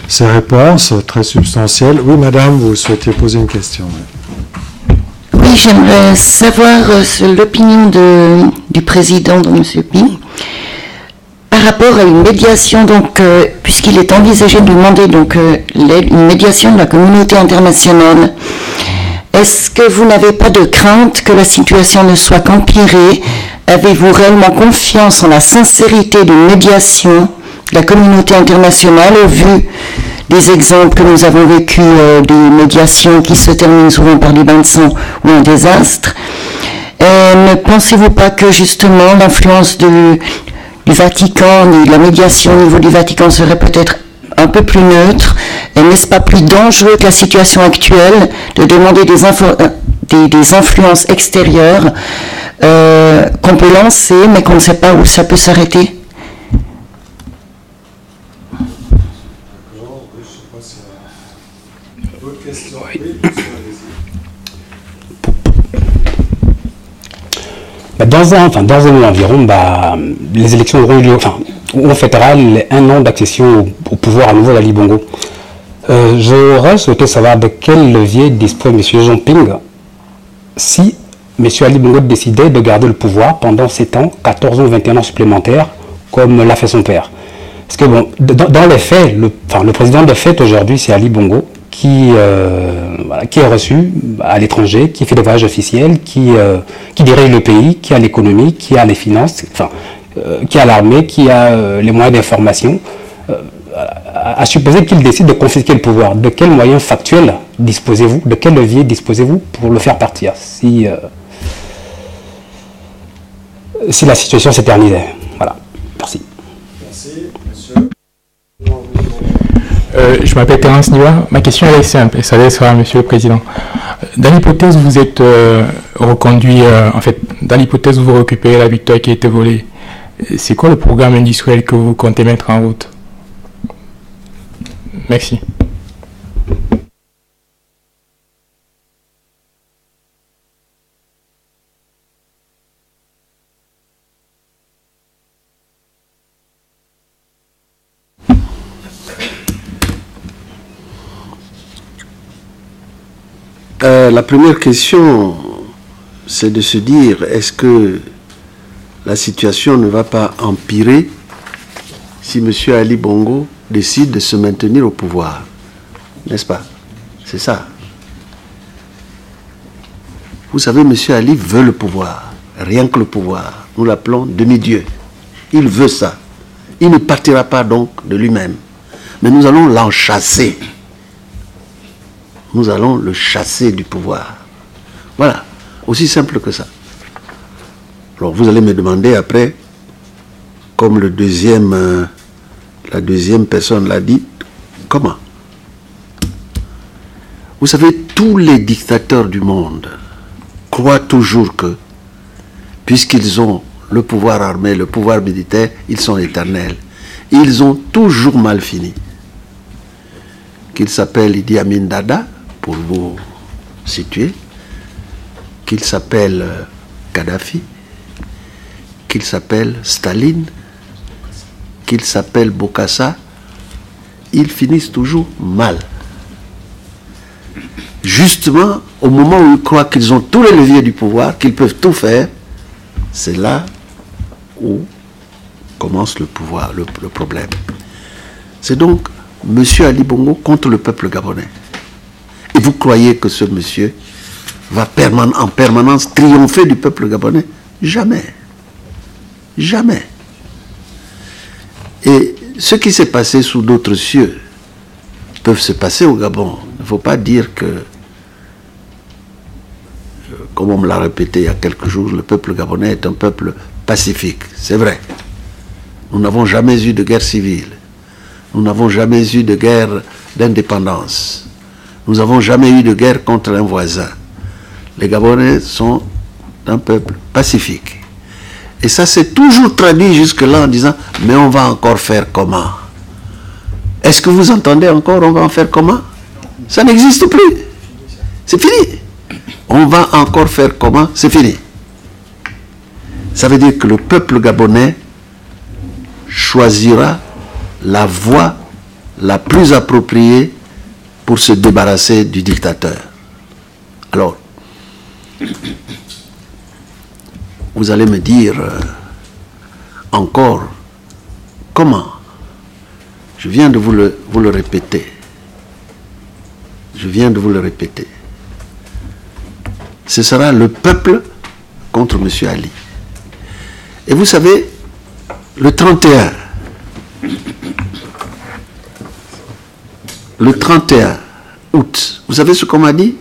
Speaker 1: Ces réponses très substantielles. Oui, madame, vous souhaitez poser une question.
Speaker 8: Oui, j'aimerais savoir l'opinion du président, donc M. Ping, par rapport à une médiation, donc, puisqu'il est envisagé de demander une médiation de la communauté internationale. Est-ce que vous n'avez pas de crainte que la situation ne soit qu'empirée? Avez-vous réellement confiance en la sincérité d'une médiation de la communauté internationale au vu des exemples que nous avons vécus, des médiations qui se terminent souvent par des bains de sang ou un désastre? Et ne pensez-vous pas que justement l'influence du Vatican et la médiation au niveau du Vatican serait peut-être un peu plus neutre? Et n'est-ce pas plus dangereux que la situation actuelle de demander des influences extérieures qu'on peut lancer mais qu'on ne sait pas où ça peut s'arrêter?
Speaker 9: Dans un an environ, les élections auront lieu, on fêtera les 1 an d'accession au pouvoir à nouveau d'Ali Bongo. J'aurais souhaité savoir de quel levier dispose M. Jinping si M. Ali Bongo décidait de garder le pouvoir pendant 7 ans, 14 ans, 21 ans supplémentaires, comme l'a fait son père. Parce que bon, dans les faits, le président de fait aujourd'hui, c'est Ali Bongo, qui est reçu à l'étranger, qui fait des voyages officiels, qui dirige le pays, qui a l'économie, qui a les finances, qui a l'armée, qui a les moyens d'information, à supposer qu'il décide de confisquer le pouvoir. De quels moyens factuels disposez-vous, de quel levier disposez-vous pour le faire partir si la situation s'éternisait? Voilà, merci.
Speaker 1: Merci, monsieur.
Speaker 10: Je m'appelle Terence Niwa. Ma question est simple et s'adresse à Monsieur le Président. Dans l'hypothèse où vous êtes reconduit, dans l'hypothèse où vous récupérez la victoire qui a été volée, c'est quoi le programme industriel que vous comptez mettre en route? Merci.
Speaker 2: La première question, c'est de se dire, est-ce que la situation ne va pas empirer si M. Ali Bongo décide de se maintenir au pouvoir? N'est-ce pas? C'est ça. Vous savez, M. Ali veut le pouvoir, rien que le pouvoir. Nous l'appelons demi-dieu. Il veut ça. Il ne partira pas donc de lui-même. Mais nous allons l'enchasser. Nous allons le chasser du pouvoir. Voilà, aussi simple que ça. Alors vous allez me demander après, comme la deuxième personne l'a dit, comment? Vous savez, tous les dictateurs du monde croient toujours que, puisqu'ils ont le pouvoir armé, le pouvoir militaire, ils sont éternels. Ils ont toujours mal fini. Qu'il s'appelle Idi Amin Dada, pour vous situer, qu'il s'appelle Kadhafi, qu'il s'appelle Staline, qu'il s'appelle Bokassa, ils finissent toujours mal. Justement, au moment où ils croient qu'ils ont tous les leviers du pouvoir, qu'ils peuvent tout faire, c'est là où commence le pouvoir, le problème. C'est donc M. Ali Bongo contre le peuple gabonais. Et vous croyez que ce monsieur va en permanence triompher du peuple gabonais? Jamais. Jamais. Et ce qui s'est passé sous d'autres cieux peuvent se passer au Gabon. Il ne faut pas dire que, comme on me l'a répété il y a quelques jours, le peuple gabonais est un peuple pacifique. C'est vrai. Nous n'avons jamais eu de guerre civile. Nous n'avons jamais eu de guerre d'indépendance. Nous n'avons jamais eu de guerre contre un voisin. Les Gabonais sont un peuple pacifique. Et ça s'est toujours traduit jusque-là en disant « mais on va encore faire comment ?» Est-ce que vous entendez encore « on va en faire comment ?» Ça n'existe plus. C'est fini. On va encore faire comment? C'est fini. Ça veut dire que le peuple gabonais choisira la voie la plus appropriée pour se débarrasser du dictateur. Alors, vous allez me dire encore comment? Je viens de vous le répéter. Je viens de vous le répéter. Ce sera le peuple contre M. Ali. Et vous savez, le 31 août, vous savez ce qu'on m'a dit?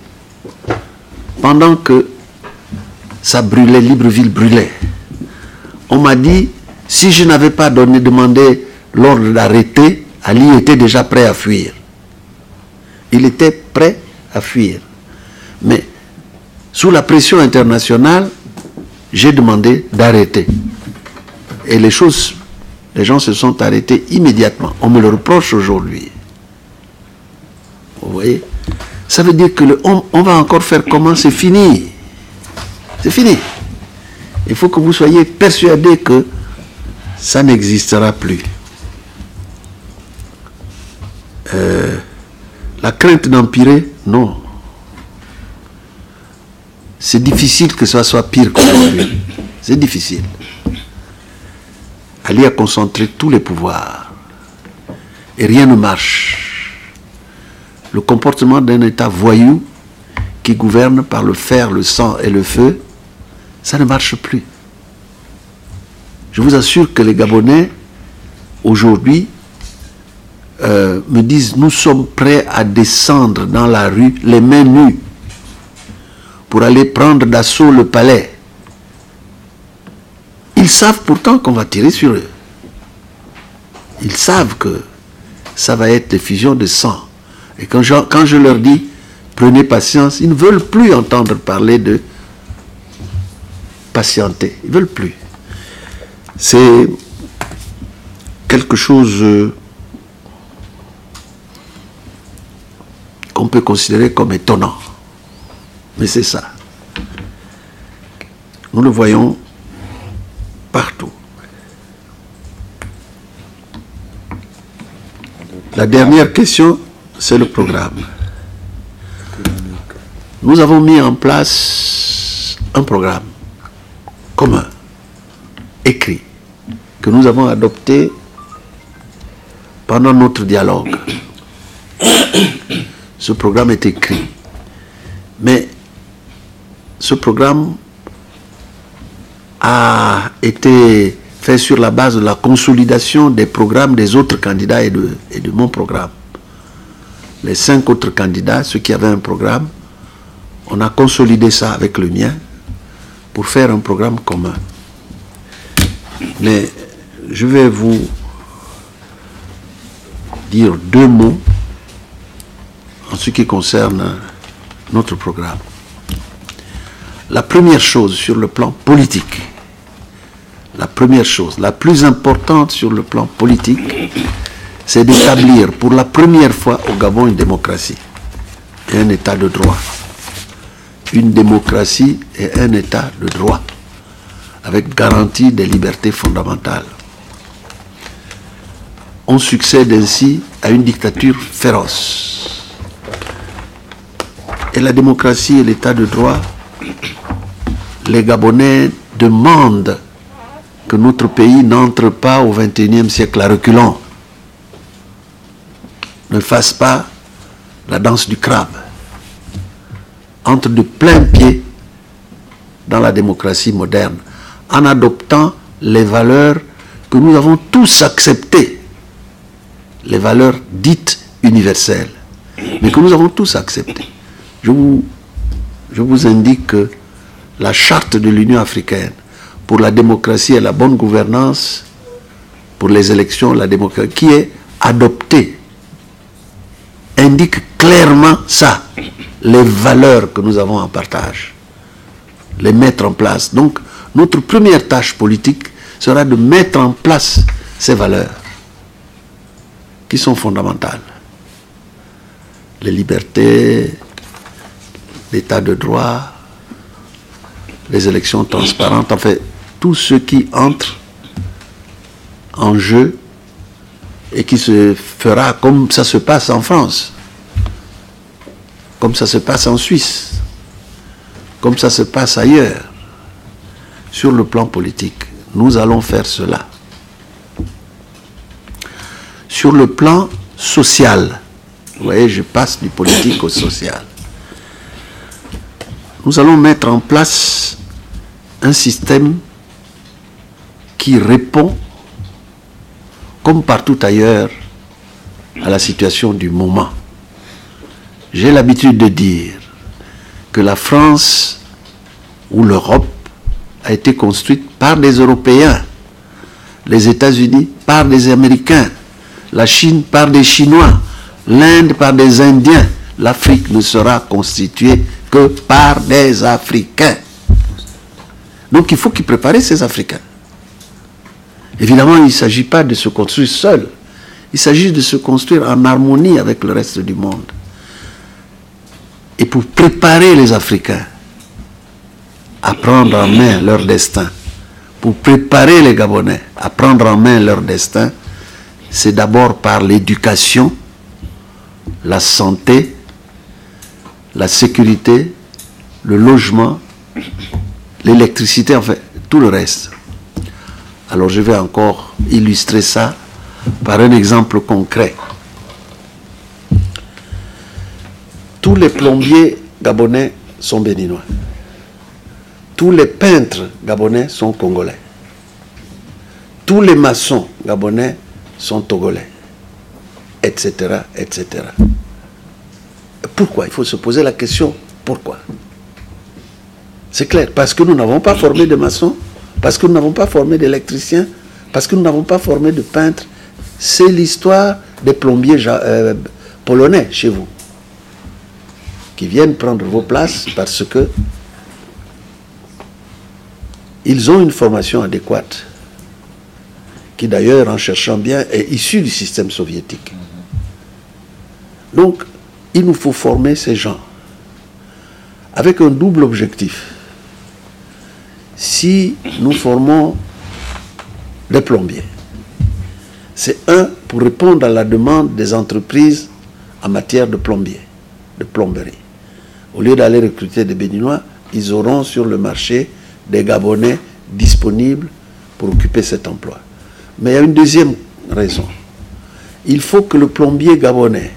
Speaker 2: Pendant que ça brûlait, Libreville brûlait. On m'a dit, si je n'avais pas demandé l'ordre d'arrêter, Ali était déjà prêt à fuir. Il était prêt à fuir. Mais sous la pression internationale, j'ai demandé d'arrêter. Et les gens se sont arrêtés immédiatement. On me le reproche aujourd'hui. Vous voyez? Ça veut dire que on va encore faire comment? C'est fini. C'est fini. Il faut que vous soyez persuadés que ça n'existera plus. La crainte d'empirer, non. C'est difficile que ça soit pire qu'aujourd'hui. C'est difficile. Ali a concentré tous les pouvoirs. Et rien ne marche. Le comportement d'un État voyou qui gouverne par le fer, le sang et le feu, ça ne marche plus. Je vous assure que les Gabonais, aujourd'hui, me disent, nous sommes prêts à descendre dans la rue, les mains nues, pour aller prendre d'assaut le palais. Ils savent pourtant qu'on va tirer sur eux. Ils savent que ça va être des fusions de sang. Et quand je leur dis, prenez patience, ils ne veulent plus entendre parler de patienter. Ils ne veulent plus. C'est quelque chose qu'on peut considérer comme étonnant. Mais c'est ça. Nous le voyons partout. La dernière question, c'est le programme. Nous avons mis en place un programme commun, écrit, que nous avons adopté pendant notre dialogue. Ce programme est écrit. Mais ce programme a été fait sur la base de la consolidation des programmes des autres candidats et de mon programme. Les 5 autres candidats, ceux qui avaient un programme, on a consolidé ça avec le mien pour faire un programme commun. Mais je vais vous dire 2 mots en ce qui concerne notre programme. La première chose sur le plan politique, la première chose, la plus importante sur le plan politique, c'est d'établir pour la première fois au Gabon une démocratie et un état de droit. Une démocratie et un état de droit, avec garantie des libertés fondamentales. On succède ainsi à une dictature féroce. Et la démocratie et l'état de droit, les Gabonais demandent que notre pays n'entre pas au XXIe siècle à reculons, ne fasse pas la danse du crabe, entre de plein pied dans la démocratie moderne, en adoptant les valeurs que nous avons tous acceptées, les valeurs dites universelles, mais que nous avons tous acceptées. Je vous indique que la charte de l'Union africaine pour la démocratie et la bonne gouvernance, pour les élections, la démocratie, qui est adoptée, indique clairement ça, les valeurs que nous avons en partage, les mettre en place. Donc, notre première tâche politique sera de mettre en place ces valeurs qui sont fondamentales. Les libertés, l'état de droit, les élections transparentes, en fait, tout ce qui entre en jeu et qui se fera comme ça se passe en France, comme ça se passe en Suisse, comme ça se passe ailleurs. Sur le plan politique, nous allons faire cela. Sur le plan social, vous voyez, je passe du politique au social. Nous allons mettre en place un système qui répond, comme partout ailleurs, à la situation du moment. J'ai l'habitude de dire que la France ou l'Europe a été construite par des Européens, les États-Unis par des Américains, la Chine par des Chinois, l'Inde par des Indiens. L'Afrique ne sera constituée que par des Africains. Donc il faut qu'ils préparent ces Africains. Évidemment, il ne s'agit pas de se construire seul. Il s'agit de se construire en harmonie avec le reste du monde. Et pour préparer les Africains à prendre en main leur destin, pour préparer les Gabonais à prendre en main leur destin, c'est d'abord par l'éducation, la santé, la sécurité, le logement, l'électricité, enfin, tout le reste. Alors je vais encore illustrer ça par un exemple concret. Tous les plombiers gabonais sont béninois. Tous les peintres gabonais sont congolais. Tous les maçons gabonais sont togolais, etc., etc. Pourquoi? Il faut se poser la question, pourquoi? C'est clair, parce que nous n'avons pas formé de maçons, parce que nous n'avons pas formé d'électriciens, parce que nous n'avons pas formé de peintres. C'est l'histoire des plombiers polonais chez vous, qui viennent prendre vos places parce que ils ont une formation adéquate, qui d'ailleurs, en cherchant bien, est issue du système soviétique. Donc, il nous faut former ces gens avec un double objectif. Si nous formons des plombiers, c'est un, pour répondre à la demande des entreprises en matière de plombier, de plomberie. Au lieu d'aller recruter des Béninois, ils auront sur le marché des Gabonais disponibles pour occuper cet emploi. Mais il y a une deuxième raison. Il faut que le plombier gabonais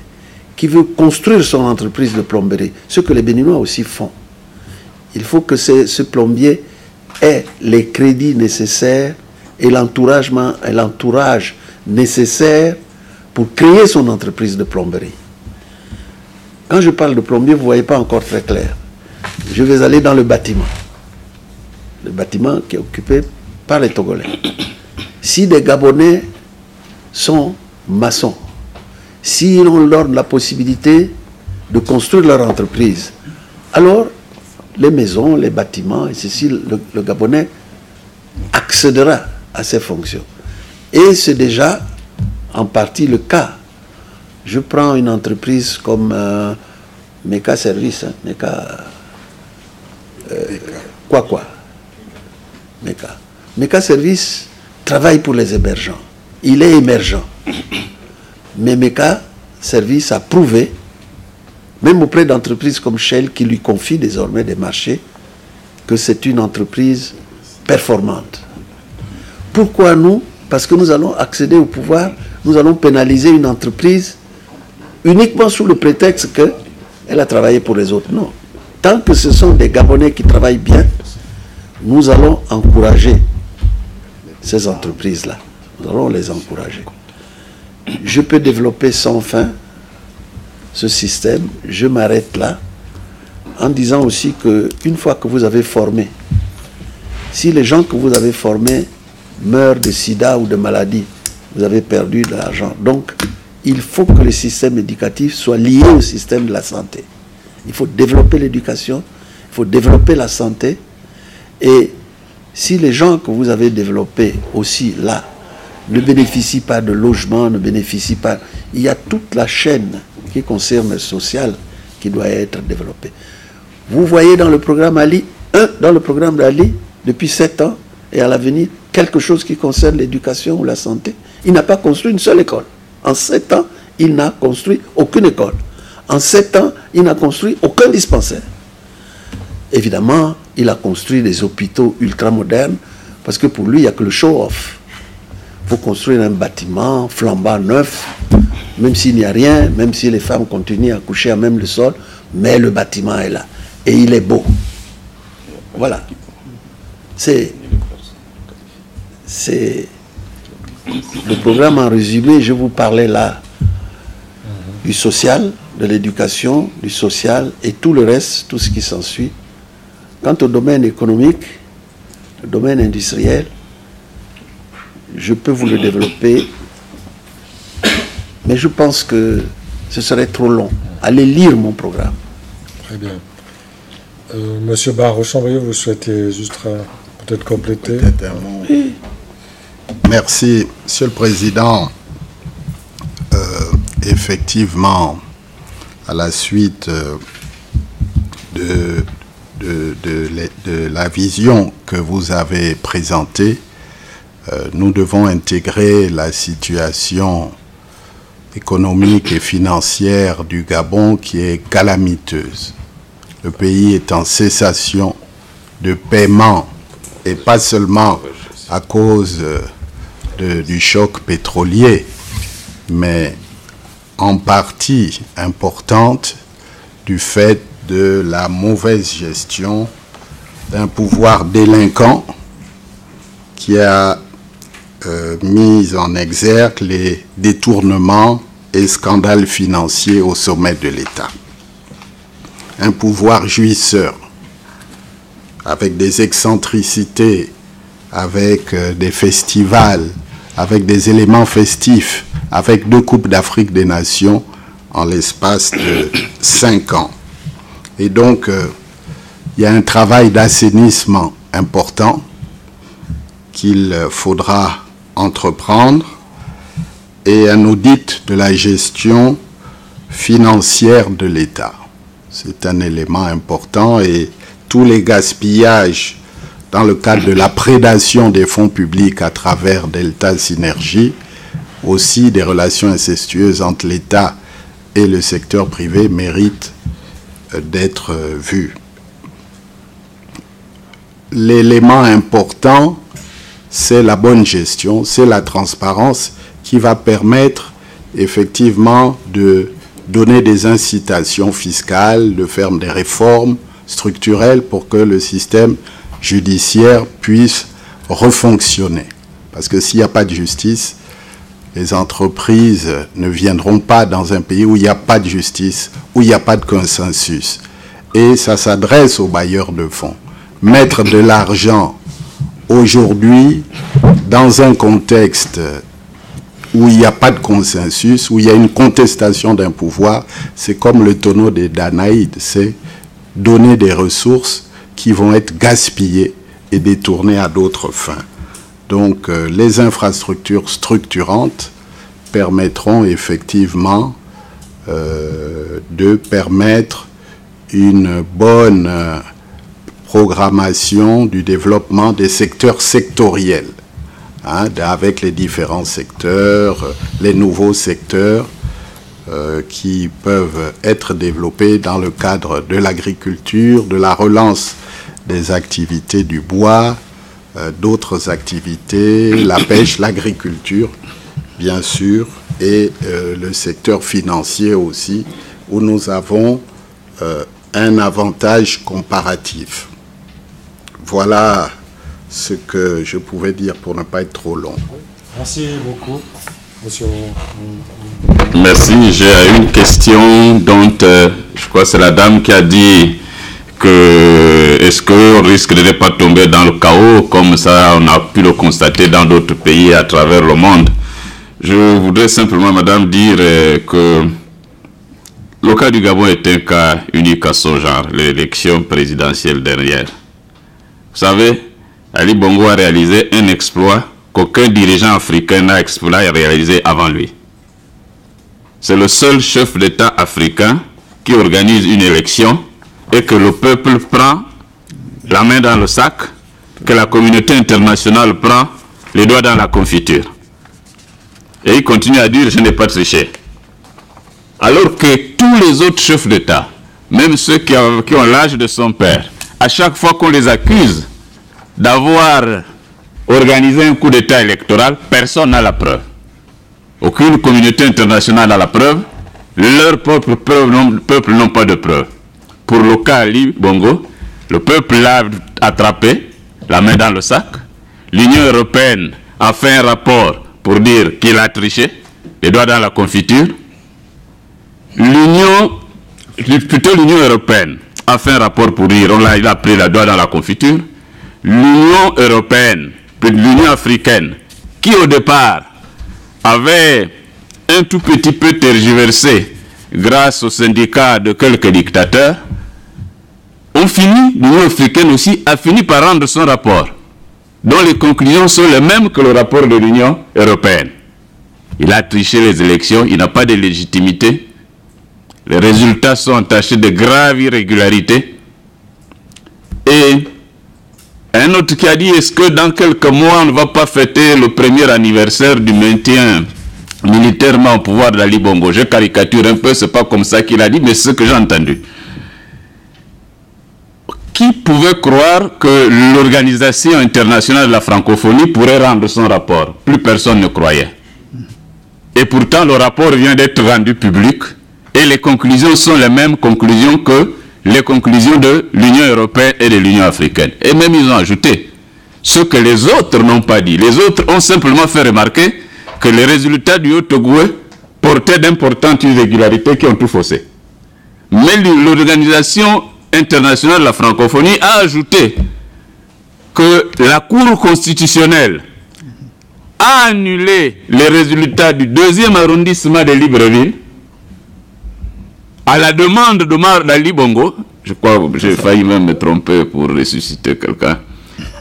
Speaker 2: qui veut construire son entreprise de plomberie, ce que les Béninois aussi font, il faut que ce plombier ait les crédits nécessaires et l'entourage nécessaire pour créer son entreprise de plomberie. Quand je parle de plombier, vous ne voyez pas encore très clair. Je vais aller dans le bâtiment. Le bâtiment qui est occupé par les Togolais. Si des Gabonais sont maçons, s'ils ont la possibilité de construire leur entreprise, alors les maisons, les bâtiments, et ceci, le Gabonais accédera à ces fonctions. Et c'est déjà en partie le cas. Je prends une entreprise comme Meka Service, Meka Service travaille pour les émergents. Il est émergent. Mais Meka Service a prouvé, même auprès d'entreprises comme Shell, qui lui confient désormais des marchés, que c'est une entreprise performante. Pourquoi nous? Parce que nous allons accéder au pouvoir, nous allons pénaliser une entreprise uniquement sous le prétexte qu'elle a travaillé pour les autres. Non. Tant que ce sont des Gabonais qui travaillent bien, nous allons encourager ces entreprises-là. Nous allons les encourager. Je peux développer sans fin ce système. Je m'arrête là en disant aussi qu'une fois que vous avez formé, si les gens que vous avez formés meurent de sida ou de maladie, vous avez perdu de l'argent. Donc, il faut que le système éducatif soit lié au système de la santé. Il faut développer l'éducation, il faut développer la santé. Et si les gens que vous avez développés aussi là ne bénéficient pas de logement, ne bénéficient pas... Il y a toute la chaîne qui concerne le social qui doit être développée. Vous voyez dans le programme Ali, dans le programme d'Ali, depuis 7 ans, et à l'avenir, quelque chose qui concerne l'éducation ou la santé. Il n'a pas construit une seule école. En 7 ans, il n'a construit aucune école. En 7 ans, il n'a construit aucun dispensaire. Évidemment, il a construit des hôpitaux ultramodernes, parce que pour lui, il n'y a que le show-off. Il faut construire un bâtiment flambant neuf, même s'il n'y a rien, même si les femmes continuent à coucher à même le sol, mais le bâtiment est là. Et il est beau. Voilà. C'est le programme en résumé. Je vous parlais là du social, de l'éducation, du social et tout le reste, tout ce qui s'ensuit. Quant au domaine économique, le domaine industriel, je peux vous le développer, mais je pense que ce serait trop long. Allez lire mon programme.
Speaker 1: Très bien. Monsieur Barre-Chambrier, vous souhaitez juste peut-être compléter?
Speaker 3: Peut-être un mot. Oui. Merci, Monsieur le Président. Effectivement, à la suite de la vision que vous avez présentée, nous devons intégrer la situation économique et financière du Gabon qui est calamiteuse. Le pays est en cessation de paiement, et pas seulement à cause du choc pétrolier, mais en partie importante du fait de la mauvaise gestion d'un pouvoir délinquant qui a mis en exergue les détournements et scandales financiers au sommet de l'État. Un pouvoir jouisseur, avec des excentricités, avec des festivals, avec des éléments festifs, avec 2 Coupes d'Afrique des Nations en l'espace de 5 ans. Et donc, il y a un travail d'assainissement important qu'il faudra entreprendre et un audit de la gestion financière de l'État. C'est un élément important et tous les gaspillages dans le cadre de la prédation des fonds publics à travers Delta Synergie, aussi des relations incestueuses entre l'État et le secteur privé méritent d'être vus. L'élément important, c'est la bonne gestion, c'est la transparence qui va permettre effectivement de donner des incitations fiscales, de faire des réformes structurelles pour que le système judiciaire puisse refonctionner. Parce que s'il n'y a pas de justice, les entreprises ne viendront pas dans un pays où il n'y a pas de justice, où il n'y a pas de consensus. Et ça s'adresse aux bailleurs de fonds. Mettre de l'argent aujourd'hui dans un contexte où il n'y a pas de consensus, où il y a une contestation d'un pouvoir, c'est comme le tonneau des Danaïdes, c'est donner des ressources qui vont être gaspillées et détournées à d'autres fins. Donc les infrastructures structurantes permettront effectivement de permettre une bonne programmation du développement des secteurs sectoriels, avec les différents secteurs, les nouveaux secteurs qui peuvent être développés dans le cadre de l'agriculture, de la relance des activités du bois, d'autres activités, la pêche, l'agriculture, bien sûr, et le secteur financier aussi, où nous avons un avantage comparatif. Voilà ce que je pouvais dire pour ne pas être trop long.
Speaker 1: Merci beaucoup, monsieur.
Speaker 4: Merci. J'ai une question dont je crois que c'est la dame qui a dit que est-ce qu'on risque de ne pas tomber dans le chaos comme ça on a pu le constater dans d'autres pays à travers le monde. Je voudrais simplement, madame, dire que le cas du Gabon est un cas unique à son genre, l'élection présidentielle dernière. Vous savez, Ali Bongo a réalisé un exploit qu'aucun dirigeant africain n'a réalisé avant lui. C'est le seul chef d'État africain qui organise une élection et que le peuple prend la main dans le sac, que la communauté internationale prend les doigts dans la confiture. Et il continue à dire « je n'ai pas triché ». Alors que tous les autres chefs d'État, même ceux qui ont l'âge de son père, à chaque fois qu'on les accuse d'avoir organisé un coup d'État électoral, personne n'a la preuve. Aucune communauté internationale n'a la preuve. Leur propre peuple n'ont pas de preuve. Pour le cas Ali Bongo, le peuple l'a attrapé, la main dans le sac. L'Union européenne a fait un rapport pour dire qu'il a triché, les doigts dans la confiture. L'Union européenne a fait un rapport pour dire il a pris la doigt dans la confiture. l'Union européenne, l'Union africaine, qui au départ avait un tout petit peu tergiversé grâce aux syndicats de quelques dictateurs, l'Union africaine aussi a fini par rendre son rapport, dont les conclusions sont les mêmes que le rapport de l'Union européenne. Il a triché les élections, il n'a pas de légitimité, les résultats sont entachés de graves irrégularités. Et un autre qui a dit, est-ce que dans quelques mois on ne va pas fêter le premier anniversaire du maintien militairement au pouvoir d'Ali Bongo? Je caricature un peu, c'est pas comme ça qu'il a dit, mais c'est ce que j'ai entendu. Qui pouvait croire que l'Organisation internationale de la francophonie pourrait rendre son rapport? Plus personne ne croyait. Et pourtant, le rapport vient d'être rendu public et les conclusions sont les mêmes conclusions que les conclusions de l'Union européenne et de l'Union africaine. Et même ils ont ajouté ce que les autres n'ont pas dit. Les autres ont simplement fait remarquer que les résultats du Haut-Ogooué portaient d'importantes irrégularités qui ont tout faussé. Mais l'Organisation internationale de la francophonie a ajouté que la Cour constitutionnelle a annulé les résultats du 2e arrondissement de Libreville à la demande de d'Ali Bongo. Je crois que j'ai failli même me tromper pour ressusciter quelqu'un.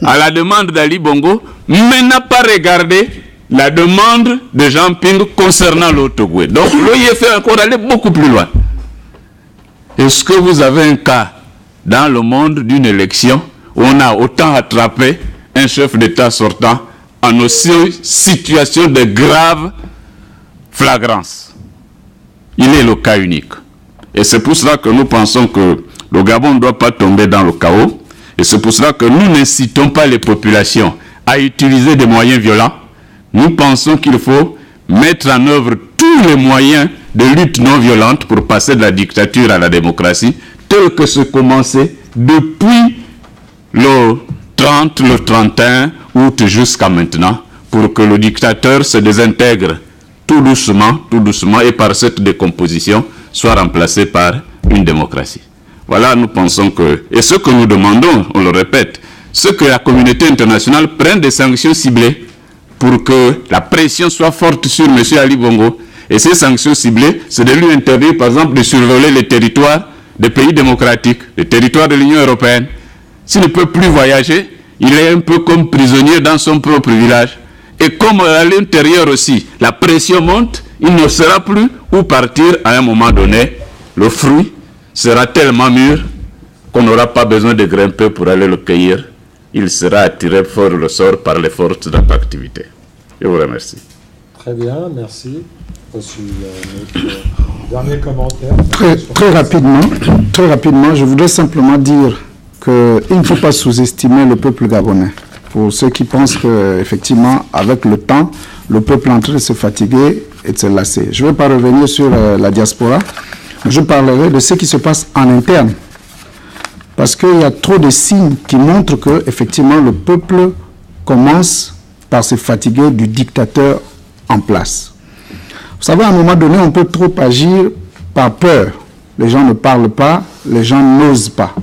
Speaker 4: À la demande d'Ali Bongo, mais n'a pas regardé la demande de Jean Ping concernant le Haut-Ogooué. Donc l'OIF est encore allé beaucoup plus loin. Est-ce que vous avez un cas dans le monde d'une élection où on a autant attrapé un chef d'État sortant en aussi situation de grave flagrance? Il est le cas unique. Et c'est pour cela que nous pensons que le Gabon ne doit pas tomber dans le chaos. Et c'est pour cela que nous n'incitons pas les populations à utiliser des moyens violents. Nous pensons qu'il faut mettre en œuvre tous les moyens de lutte non violente pour passer de la dictature à la démocratie, tel que ce commençait depuis le 30, le 31 août jusqu'à maintenant, pour que le dictateur se désintègre tout doucement, et par cette décomposition, soit remplacé par une démocratie. Voilà, nous pensons que, et ce que nous demandons, on le répète, c'est que la communauté internationale prenne des sanctions ciblées pour que la pression soit forte sur M. Ali Bongo. Et ces sanctions ciblées, c'est de lui interdire, par exemple, de survoler les territoires des pays démocratiques, les territoires de l'Union européenne. S'il ne peut plus voyager, il est un peu comme prisonnier dans son propre village. Et comme à l'intérieur aussi, la pression monte, il ne saura plus où partir à un moment donné. Le fruit sera tellement mûr qu'on n'aura pas besoin de grimper pour aller le cueillir. Il sera attiré fort le sort par les forces d'attractivité. Je vous remercie.
Speaker 1: Très bien, merci. Reçu notre dernier commentaire.
Speaker 7: Très rapidement, je voudrais simplement dire qu'il ne faut pas sous-estimer le peuple gabonais. Pour ceux qui pensent qu'effectivement, avec le temps, le peuple est en train de se fatiguer et de se lasser. Je ne vais pas revenir sur la diaspora, mais je parlerai de ce qui se passe en interne. Parce qu'il y a trop de signes qui montrent que, effectivement, le peuple commence par se fatiguer du dictateur en place. Vous savez, à un moment donné, on peut trop agir par peur. Les gens ne parlent pas, les gens n'osent pas.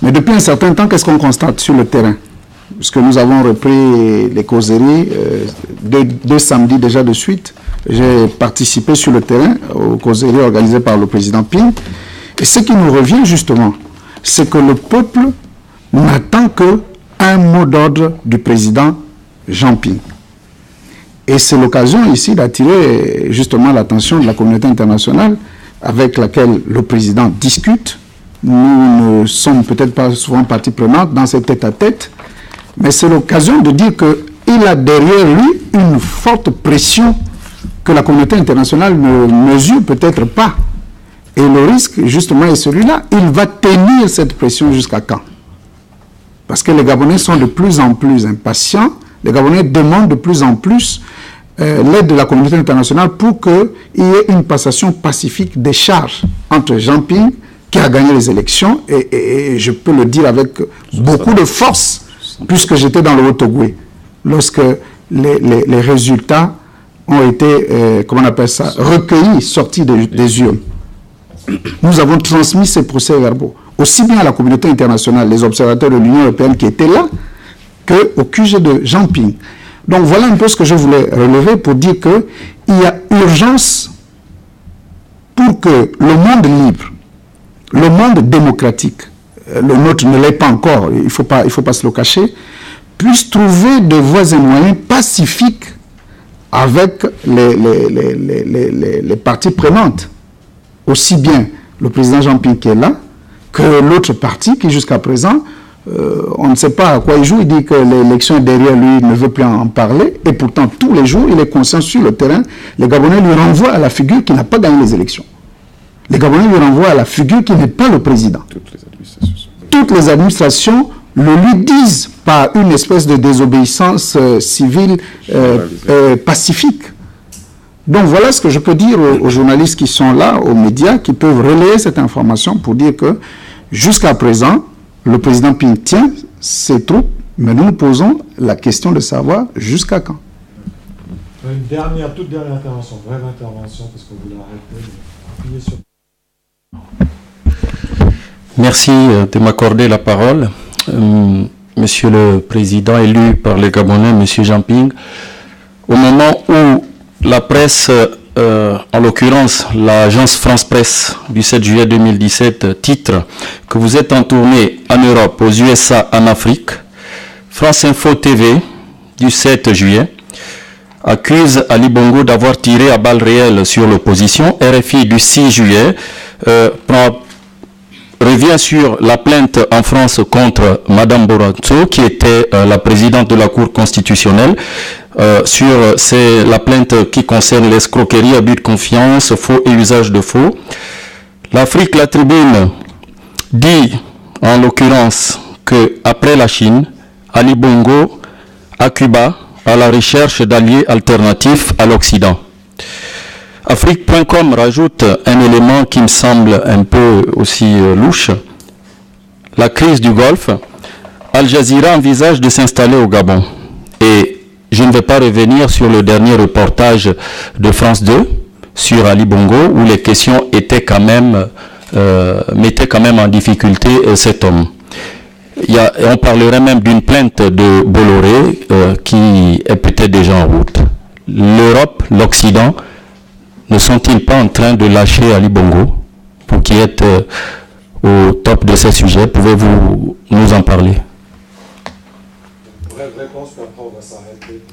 Speaker 7: Mais depuis un certain temps, qu'est-ce qu'on constate sur le terrain? Parce que nous avons repris les causeries, deux samedis déjà de suite. J'ai participé sur le terrain aux causeries organisées par le président Ping. Et ce qui nous revient justement, c'est que le peuple n'attend qu'un mot d'ordre du président Jean Ping. Et c'est l'occasion ici d'attirer justement l'attention de la communauté internationale avec laquelle le président discute. Nous ne sommes peut-être pas souvent partie prenante dans cette tête-à-tête, mais c'est l'occasion de dire qu'il a derrière lui une forte pression que la communauté internationale ne mesure peut-être pas. Et le risque, justement, est celui-là. Il va tenir cette pression jusqu'à quand? Parce que les Gabonais sont de plus en plus impatients. Les Gabonais demandent de plus en plus l'aide de la communauté internationale pour qu'il y ait une passation pacifique des charges entre Jean Ping, qui a gagné les élections, et je peux le dire avec beaucoup de force, puisque j'étais dans le Haut-Ogooué, lorsque les résultats ont été, comment on appelle ça, recueillis, sortis des urnes. Nous avons transmis ces procès-verbaux. aussi bien à la communauté internationale, les observateurs de l'Union européenne qui étaient là, qu'au QG de Jean Ping. Donc voilà un peu ce que je voulais relever pour dire qu'il y a urgence pour que le monde libre, le monde démocratique, le nôtre ne l'est pas encore, il ne faut pas se le cacher, puisse trouver des voies et moyens pacifiques avec les parties prenantes. Aussi bien le président Jean Ping qui est là, que l'autre parti qui jusqu'à présent, on ne sait pas à quoi il joue, il dit que l'élection est derrière lui, il ne veut plus en parler, et pourtant tous les jours, il est conscient sur le terrain, les Gabonais lui renvoient à la figure qui n'a pas gagné les élections. Les Gabonais lui renvoient à la figure qui n'est pas le président. Toutes les administrations le lui disent par une espèce de désobéissance civile pacifique. Donc voilà ce que je peux dire aux journalistes qui sont là, aux médias, qui peuvent relayer cette information pour dire que jusqu'à présent, le président Ping tient ses troupes, mais nous nous posons la question de savoir jusqu'à quand.
Speaker 1: Une toute dernière intervention, brève intervention, parce qu'on voulait arrêter.
Speaker 11: Merci de m'accorder la parole. Monsieur le Président élu par les Gabonais, Monsieur Jean Ping, au moment où la presse, en l'occurrence l'agence France Presse du 7 juillet 2017, titre que vous êtes en tournée en Europe, aux USA, en Afrique, France Info TV du 7 juillet accuse Ali Bongo d'avoir tiré à balles réelles sur l'opposition. RFI du 6 juillet revient sur la plainte en France contre Madame Boranzo, qui était la présidente de la Cour constitutionnelle, sur la plainte qui concerne l'escroquerie, abus de confiance, faux et usage de faux. L'Afrique, la Tribune, dit en l'occurrence qu'après la Chine, Ali Bongo à Cuba à la recherche d'alliés alternatifs à l'Occident. Afrique.com rajoute un élément qui me semble un peu aussi louche. La crise du Golfe. Al Jazeera envisage de s'installer au Gabon. Et je ne vais pas revenir sur le dernier reportage de France 2 sur Ali Bongo, où les questions étaient quand même, mettaient quand même en difficulté cet homme. On parlerait même d'une plainte de Bolloré qui est peut-être déjà en route. L'Europe, l'Occident, ne sont-ils pas en train de lâcher Ali Bongo? Pour qui êtes au top de ces sujets, pouvez-vous nous en parler?
Speaker 1: Brève réponse, puis après on va s'arrêter.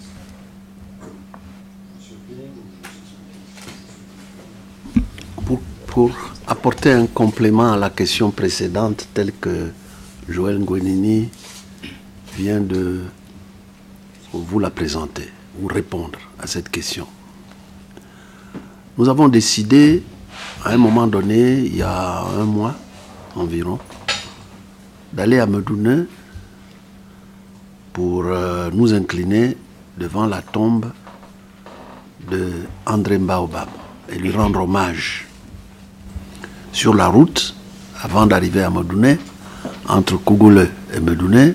Speaker 2: Pour apporter un complément à la question précédente, telle que Joël Ngwenini vient de vous la présenter, ou répondre à cette question. Nous avons décidé, à un moment donné, il y a un mois environ, d'aller à Medoune pour nous incliner devant la tombe de André Mbaobab et lui rendre hommage. Sur la route, avant d'arriver à Medoune, entre Kougoule et Medoune,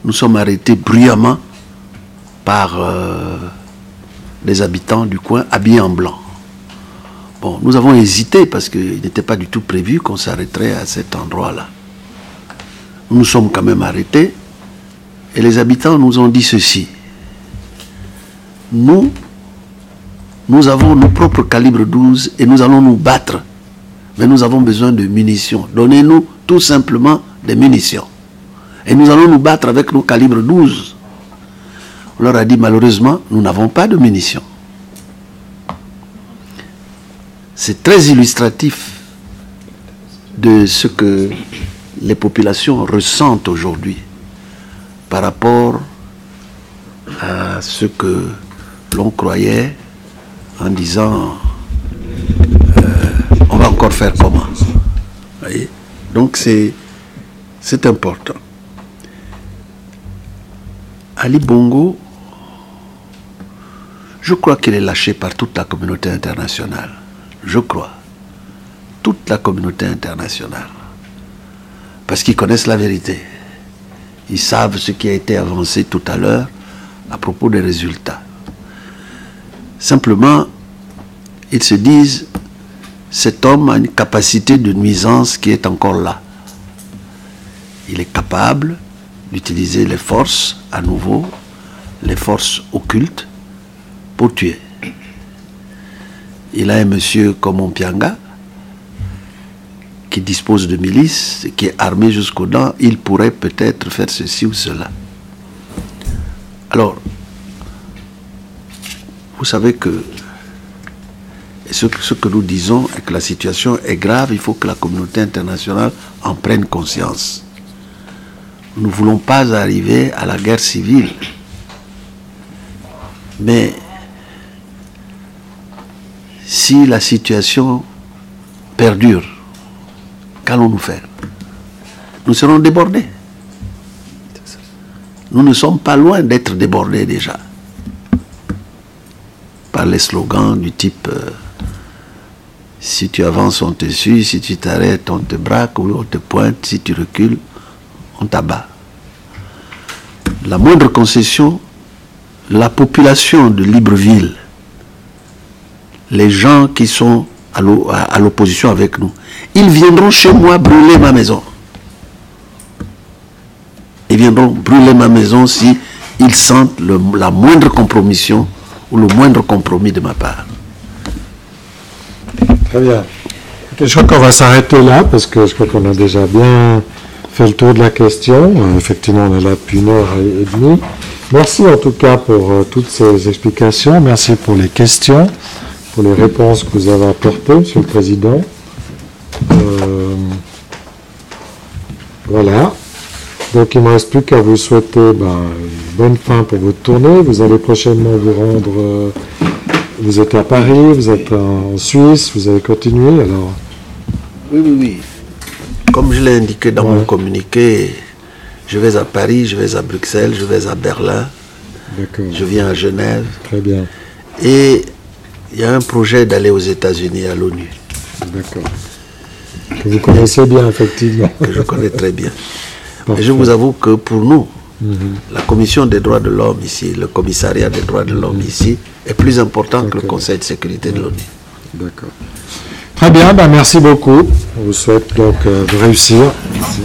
Speaker 2: nous sommes arrêtés bruyamment par des habitants du coin habillés en blanc. Bon, nous avons hésité parce qu'il n'était pas du tout prévu qu'on s'arrêterait à cet endroit-là. Nous nous sommes quand même arrêtés et les habitants nous ont dit ceci. Nous avons nos propres calibres 12 et nous allons nous battre. Mais nous avons besoin de munitions. Donnez-nous tout simplement des munitions. Et nous allons nous battre avec nos calibres 12. On leur a dit malheureusement, nous n'avons pas de munitions. C'est très illustratif de ce que les populations ressentent aujourd'hui par rapport à ce que l'on croyait en disant on va encore faire comment. Voyez? Donc c'est important. Ali Bongo, je crois qu'il est lâché par toute la communauté internationale. Je crois. Toute la communauté internationale. Parce qu'ils connaissent la vérité. Ils savent ce qui a été avancé tout à l'heure à propos des résultats. Simplement, ils se disent, cet homme a une capacité de nuisance qui est encore là. il est capable d'utiliser les forces, à nouveau, les forces occultes, pour tuer. Il a un monsieur comme Ompianga, qui dispose de milices, qui est armé jusqu'aux dents, il pourrait peut-être faire ceci ou cela. Alors, vous savez que ce que nous disons est que la situation est grave, il faut que la communauté internationale en prenne conscience. Nous ne voulons pas arriver à la guerre civile, mais si la situation perdure, qu'allons-nous faire? Nous serons débordés. Nous ne sommes pas loin d'être débordés déjà par les slogans du type si tu avances on te suit, si tu t'arrêtes on te braque, ou on te pointe, si tu recules on t'abat. La moindre concession, la population de Libreville, les gens qui sont à l'opposition avec nous, ils viendront chez moi brûler ma maison. Ils viendront brûler ma maison si ils sentent la moindre compromission ou le moindre compromis de ma part.
Speaker 1: Très bien. Je crois qu'on va s'arrêter là parce que je crois qu'on a déjà bien fait le tour de la question. Effectivement, on est là depuis 1h30. Merci en tout cas pour toutes ces explications. Merci pour les questions, pour les réponses que vous avez apportées, Monsieur le Président. Voilà. Donc il ne me reste plus qu'à vous souhaiter une bonne fin pour votre tournée. Vous allez prochainement vous rendre... vous êtes à Paris, vous êtes en Suisse, vous allez continuer alors?
Speaker 2: Oui. Comme je l'ai indiqué dans mon communiqué, je vais à Paris, je vais à Bruxelles, je vais à Berlin, je viens à Genève.
Speaker 1: Très bien.
Speaker 2: Et il y a un projet d'aller aux États-Unis, à l'ONU.
Speaker 1: D'accord. Que vous connaissez bien, effectivement.
Speaker 2: Que je connais très bien. Et je vous avoue que pour nous, la Commission des droits de l'homme ici, le commissariat des droits de l'homme ici, est plus important que le Conseil de sécurité de l'ONU.
Speaker 1: D'accord. Très bien, merci beaucoup. On vous souhaite donc de réussir. Merci.